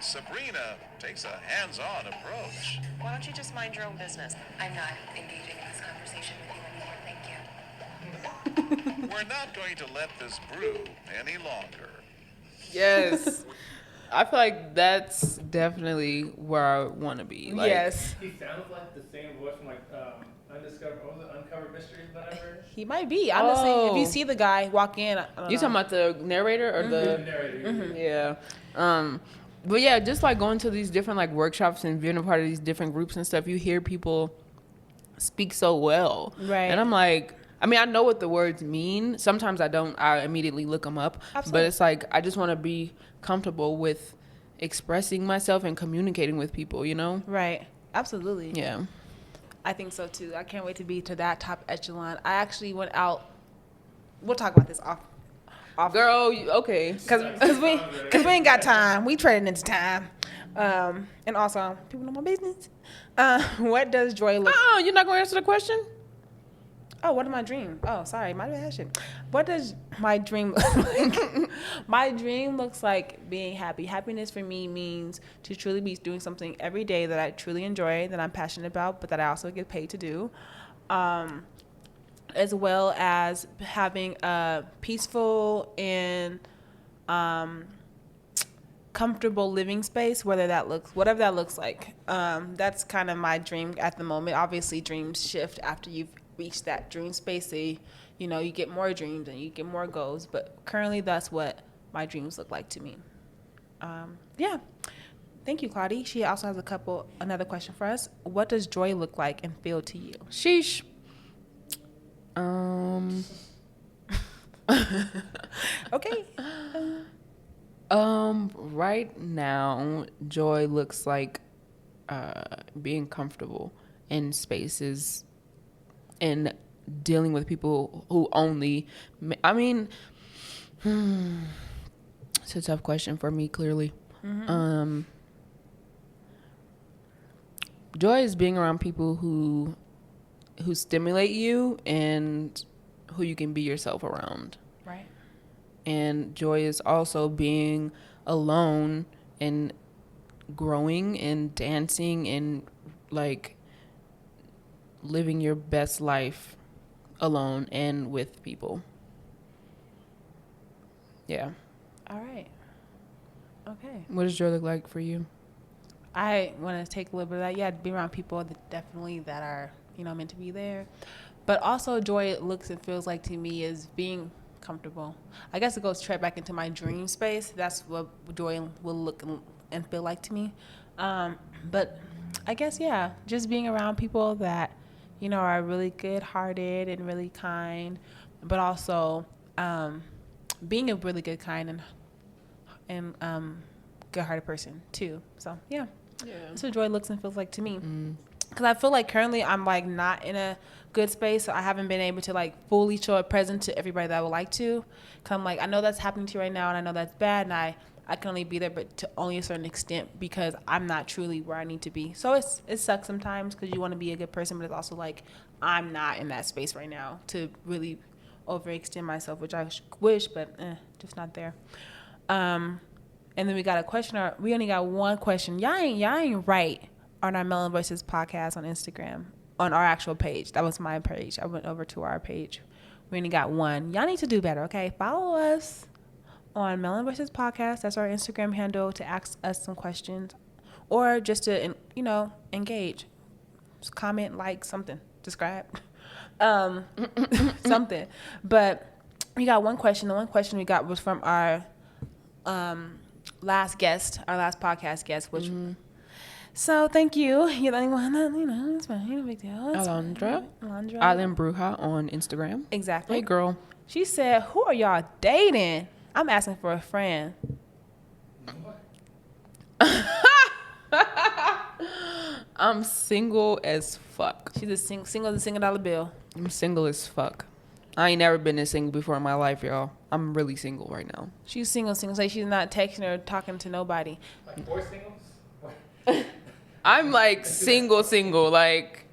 Sabrina takes a hands-on approach. Why don't you just mind your own business? I'm not engaging in this conversation with you anymore. Thank you. We're not going to let this brew any longer. Yes. I feel like that's definitely where I want to be. Like, yes. He sounds like the same voice from like Uncovered Mysteries, whatever. He might be. Honestly, if you see the guy walk in, I don't You know. talking about the narrator or The the? narrator. Yeah. But yeah, just like going to these different like workshops and being a part of these different groups and stuff, you hear people speak so well. Right. And I'm like, I mean, I know what the words mean. Sometimes I don't. I immediately look them up. Absolutely. But it's like, I just want to be comfortable with expressing myself and communicating with people, you know? Right. Absolutely. Yeah. I think so too. I can't wait to be to that top echelon. I actually went out. We'll talk about this off. Girl, okay. Cause we ain't got time. We trading into time. And also, people know my business. What does joy look? Oh, you're not gonna answer the question? Oh, what is my dream? Oh, sorry, my bad shit. What does my dream look like? My dream looks like being happy. Happiness for me means to truly be doing something every day that I truly enjoy, that I'm passionate about, but that I also get paid to do. As well as having a peaceful and comfortable living space, whatever that looks like. That's kind of my dream at the moment. Obviously, dreams shift after you've reached that dream space. So you get more dreams and you get more goals. But currently, that's what my dreams look like to me. Yeah. Thank you, Claudie. She also has another question for us. What does joy look like and feel to you? Sheesh. Okay. Right now, joy looks like being comfortable in spaces and dealing with people who only. I mean, it's a tough question for me. Clearly, joy is being around people who stimulate you and who you can be yourself around. Right. And joy is also being alone and growing and dancing and like living your best life alone and with people. Yeah. All right. Okay. What does joy look like for you? I want to take a little bit of that. Yeah, be around people that definitely that are, meant to be there. But also joy looks and feels like to me is being comfortable. I guess it goes straight back into my dream space. That's what joy will look and feel like to me. But I guess, yeah, just being around people that, are really good-hearted and really kind, but also being a really good, kind, and good-hearted person, too. So, yeah. That's what joy looks and feels like to me. Because I feel like currently I'm, like, not in a good space, so I haven't been able to, like, fully show a present to everybody that I would like to. Because I'm like, I know that's happening to you right now, and I know that's bad, and I can only be there, but to only a certain extent because I'm not truly where I need to be. So it sucks sometimes because you want to be a good person, but it's also like I'm not in that space right now to really overextend myself, which I wish, but just not there. And then we got a question. We only got one question. Y'all ain't right on our Melon Voices podcast on Instagram on our actual page. That was my page. I went over to our page. We only got one. Y'all need to do better. Okay, follow us on Melon Voices Podcast. That's our Instagram handle to ask us some questions or just to, engage. Just comment, like, something. Subscribe. Something. But we got one question. The one question we got was from our last guest, our last podcast guest, which so thank you. You're the only one that, it's fine. No big deal. Alondra. Island Bruja on Instagram. Exactly. Hey, girl. She said, who are y'all dating? I'm asking for a friend. I'm single as fuck. She's a single as a $1 bill. I'm single as fuck. I ain't never been this single before in my life, y'all. I'm really single right now. She's single. So she's not texting or talking to nobody. Like 4 singles? I'm like single, like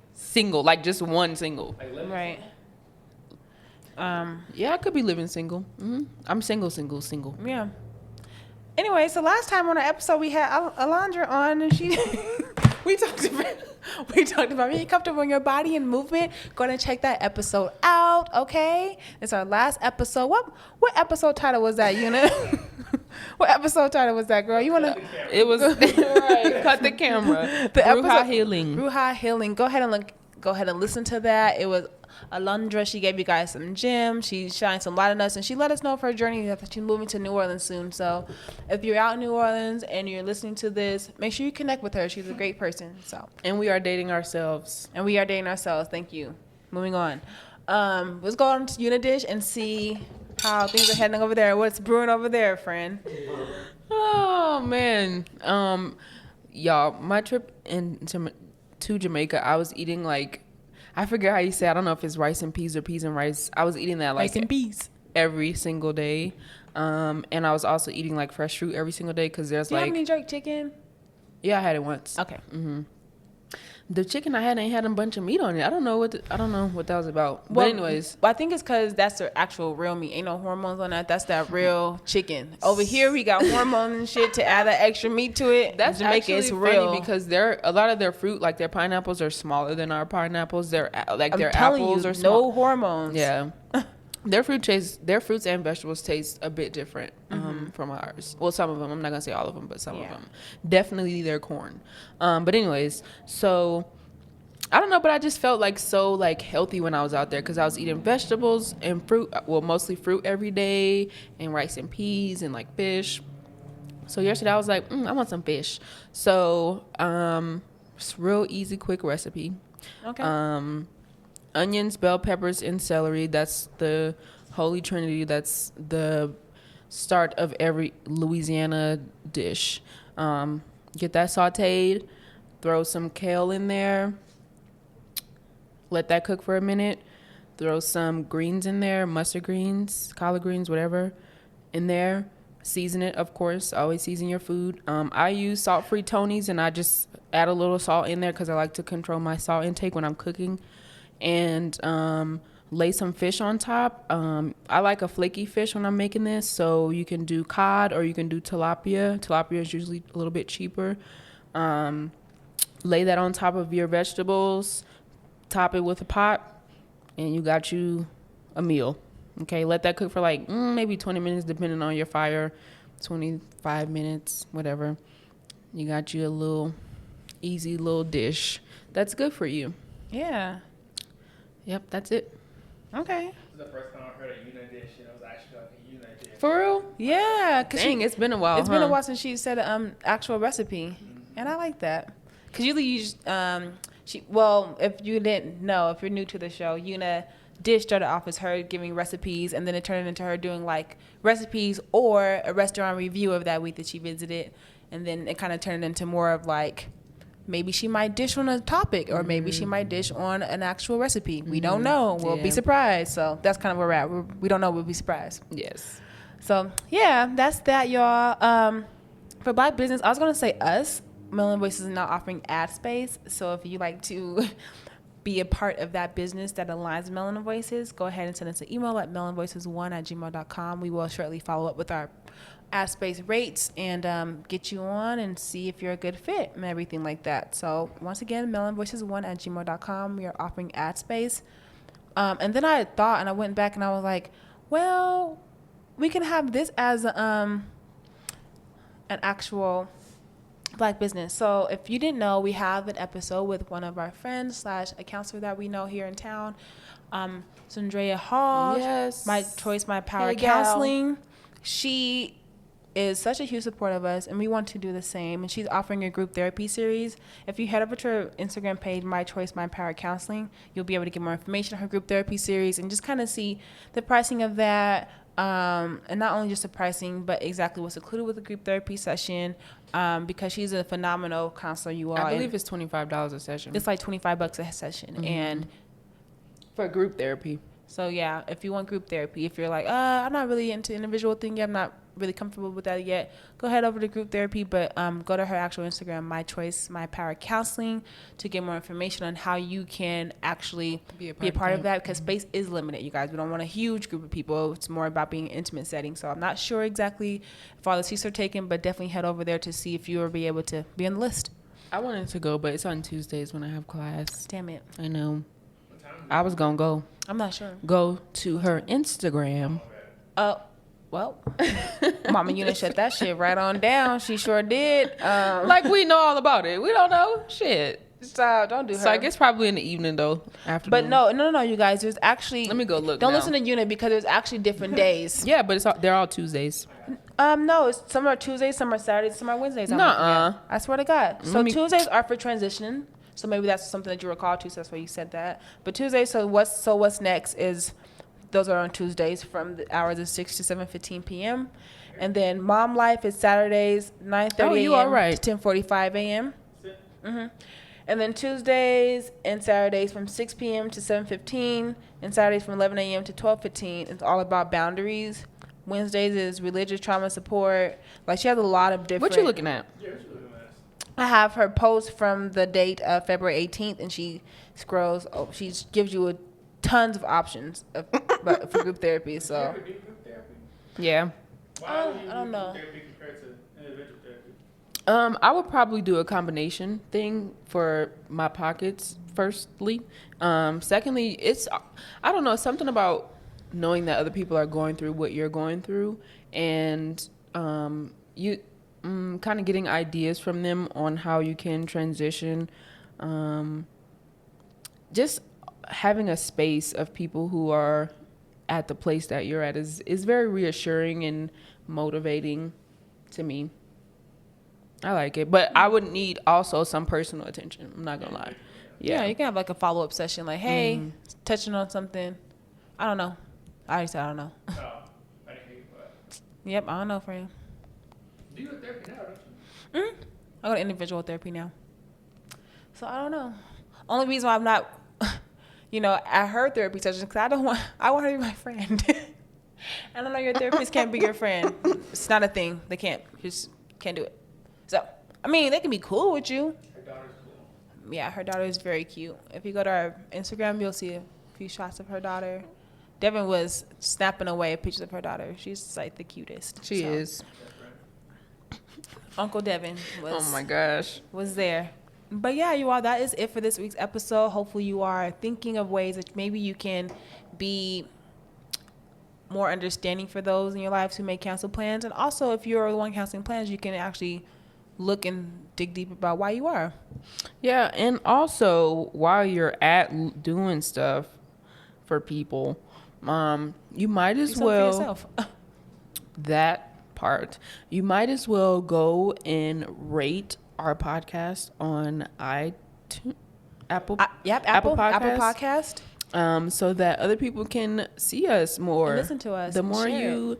just one single. Like Right. Yeah, I could be living single. I'm single. Yeah. Anyway, so last time on our episode we had Alondra on, and we talked about being comfortable in your body and movement. Go ahead and check that episode out. Okay, it's our last episode. What episode title was that, Una? What episode title was that, girl? You wanna? It was right. Cut the camera. The Bruja Healing. Bruja Healing. Go ahead and listen to that. It was Alondra. She gave you guys some gems. She shined some light on us, and she let us know of her journey that she's moving to New Orleans soon. So if you're out in New Orleans and you're listening to this, make sure you connect with her. She's a great person. And we are dating ourselves. Thank you. Moving on. Let's go on to UnaDish and see how things are heading over there. What's brewing over there, friend? Oh man. Y'all, my trip to Jamaica, I was eating like, I forget how you say, I don't know if it's rice and peas or peas and rice. I was eating that like rice and peas every single day. And I was also eating like fresh fruit every single day because there's Do you like. have any jerk chicken? Yeah, I had it once. Okay. The chicken I had ain't had a bunch of meat on it. I don't know what that was about. Well, but anyways, I think it's because that's the actual real meat. Ain't no hormones on that. That's that real chicken. Over here, we got hormones and shit to add that extra meat to it. that's Jamaica, actually it's funny real. because a lot of their fruit, like their pineapples, are smaller than our pineapples. Their I'm their telling apples you, are small. no hormones. Yeah. Their fruits and vegetables taste a bit different from ours. Well, some of them. I'm not gonna say all of them, but some of them. Definitely their corn. But anyways, so I don't know, but I just felt like so like healthy when I was out there because I was eating vegetables and fruit. Well, mostly fruit every day, and rice and peas and like fish. So yesterday I was like, I want some fish. So it's real easy, quick recipe. Okay. Onions, bell peppers, and celery. That's the holy trinity. That's the start of every Louisiana dish. Get that sauteed. Throw some kale in there. Let that cook for a minute. Throw some greens in there, mustard greens, collard greens, whatever, in there. Season it, of course. Always season your food. I use salt-free Tonys, and I just add a little salt in there because I like to control my salt intake when I'm cooking. And lay some fish on top. I like a flaky fish when I'm making this, so you can do cod or you can do tilapia. Tilapia is usually a little bit cheaper. Lay that on top of your vegetables. Top it with a pot, and you got you a meal. Okay, let that cook for like maybe 20 minutes, depending on your fire. 25 minutes, whatever. You got you a little easy little dish that's good for you. Yeah. Yep, that's it. Okay. This is the first time I've heard a UnaDish, and it was actually like a UnaDish. For real? Yeah. Dang, it's been a while. It's been a while since she said actual recipe, and I like that. Cause usually you if you didn't know, if you're new to the show, UnaDish started off as her giving recipes, and then it turned into her doing like recipes or a restaurant review of that week that she visited, and then it kind of turned into more of like maybe she might dish on a topic, or maybe she might dish on an actual recipe. We don't know. We'll be surprised. So that's kind of where we're at. We don't know. We'll be surprised. Yes. So yeah, that's that, y'all. For Black business, I was gonna say us. Melon Voices is now offering ad space. So if you like to be a part of that business that aligns with Melon Voices, go ahead and send us an email at melonvoices1@gmail.com. We will shortly follow up with our ad space rates and get you on and see if you're a good fit and everything like that. So once again, melonvoices1@gmail.com. We are offering ad space. And then I thought, and I went back and I was like, well, we can have this as an actual Black business. So if you didn't know, we have an episode with one of our friends / a counselor that we know here in town, Sandrea Hall. Yes. My Choice, My Power Hey, gal. Counseling. She is such a huge supporter of us, and we want to do the same. And she's offering a group therapy series. If you head over to her Instagram page, My Choice, My Power Counseling, you'll be able to get more information on her group therapy series and just kind of see the pricing of that. And not only just the pricing, but exactly what's included with the group therapy session. Because she's a phenomenal counselor, you all. I believe it's $25 a session. It's like $25 a session, and for group therapy. so yeah, if you want group therapy, if you're like, I'm not really into individual thing yet, I'm not really comfortable with that yet, go ahead over to group therapy. But go to her actual Instagram, My Choice, My Power Counseling, to get more information on how you can actually be a part of that. Because space is limited, you guys. We don't want a huge group of people. It's more about being an intimate setting. So I'm not sure exactly if all the seats are taken, but definitely head over there to see if you will be able to be on the list. I wanted to go, but it's on Tuesdays when I have class. Damn it. I know. I was gonna go. I'm not sure. Go to her Instagram. Well, Mama Una shut that shit right on down. She sure did. Like we know all about it. We don't know shit. So don't do her. So I guess probably in the evening though. After. But no, you guys. There's actually. Let me go look. Don't now. listen to Una because there's actually different days. Yeah, but they're all Tuesdays. No, some are Tuesdays, some are Saturdays, some are Wednesdays. Nuh-uh. I swear to God. So Let me- Tuesdays are for transitioning. So maybe that's something that you recall too. So that's why you said that. But Tuesdays. So what's next is. Those are on Tuesdays from the hours of 6 to 7:15 p.m. And then Mom Life is Saturdays 9:30 a.m. to 10:45 a.m. And then Tuesdays and Saturdays from 6 p.m. to 7:15, and Saturdays from 11 a.m. to 12:15. It's all about boundaries. Wednesdays is religious trauma support. Like she has a lot of different. What you looking at? I have her post from the date of February 18th, and she scrolls. Oh, she gives you tons of options for group therapy. So Yeah. I don't know. Therapy compared to individual therapy. I would probably do a combination thing for my pockets. Firstly, secondly, I don't know, something about knowing that other people are going through what you're going through, and you kind of getting ideas from them on how you can transition. Just having a space of people who are at the place that you're at is very reassuring and motivating to me. I like it, but I would need also some personal attention. I'm not gonna lie. Yeah, you can have like a follow-up session, like, hey, touching on something. I don't know. I already said I don't know. Oh, I didn't hear you, but Yep, I don't know, friend. do you go to therapy now, don't you? I go to individual therapy now. So I don't know. Only reason why I'm not, at her therapy sessions, because I want her to be my friend. I don't know, your therapist can't be your friend. It's not a thing. They can't do it. So, I mean, they can be cool with you. Her daughter's cool. Yeah, her daughter is very cute. If you go to our Instagram, you'll see a few shots of her daughter. Devin was snapping away pictures of her daughter. She's like the cutest. She is. Uncle Devin Oh my gosh. was there. But yeah, you all, that is it for this week's episode. Hopefully you are thinking of ways that maybe you can be more understanding for those in your lives who make cancel plans. And also, if you're the one canceling plans, you can actually look and dig deep about why you are. Yeah, and also while you're at doing stuff for people, you might Do as something for well yourself. that part. You might as well go and rate our podcast on iTunes, Apple Podcast. so that other people can see us more, And listen to us The and more share you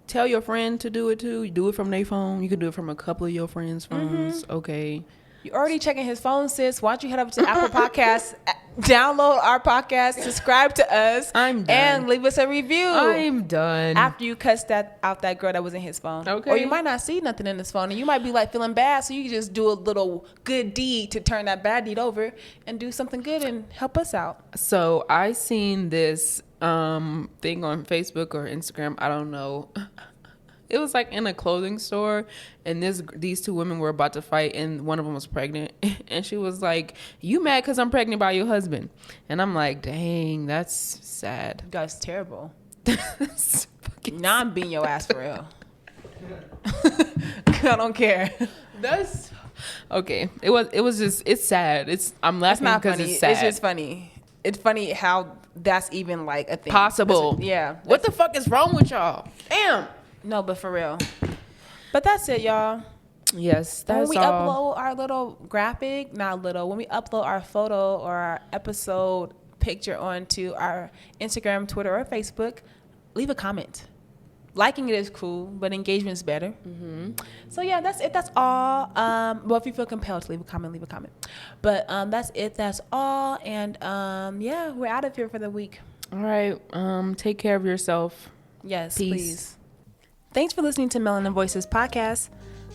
tell your friend to do it too, you do it from their phone. You can do it from a couple of your friends' phones. Okay. You're already checking his phone, sis. Why don't you head over to Apple Podcasts, download our podcast, subscribe to us, I'm done. and leave us a review. I'm done. After you cuss out that girl that was in his phone. Okay. Or you might not see nothing in his phone, and you might be like feeling bad, so you can just do a little good deed to turn that bad deed over and do something good and help us out. So I seen this thing on Facebook or Instagram. I don't know. It was like in a clothing store, and these two women were about to fight, and one of them was pregnant, and she was like, "You mad because I'm pregnant by your husband?" And I'm like, "Dang, that's sad." That's terrible. That's fucking Now I'm beating your ass for real. I don't care. That's okay. It was just, it's sad. I'm It's laughing not because funny. it's sad. It's just funny. It's funny how that's even like a thing. Possible. Yeah. What the fuck is wrong with y'all? Damn. No, but for real. But that's it, y'all. Yes, When that's we all. upload our little graphic, when we upload our photo or our episode picture onto our Instagram, Twitter, or Facebook, leave a comment. Liking it is cool, but engagement is better. So yeah, that's it. That's all. Well, if you feel compelled to leave a comment, leave a comment. But that's it. That's all. And yeah, we're out of here for the week. All right. Take care of yourself. Yes, Peace. please. Thanks for listening to Melanin Voices podcast.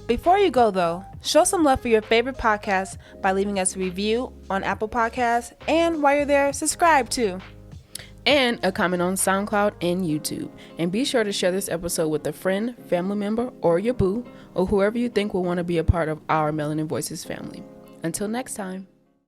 Before you go, though, show some love for your favorite podcast by leaving us a review on Apple Podcasts. And while you're there, subscribe too. And a comment on SoundCloud and YouTube. And be sure to share this episode with a friend, family member, or your boo, or whoever you think will want to be a part of our Melanin Voices family. Until next time.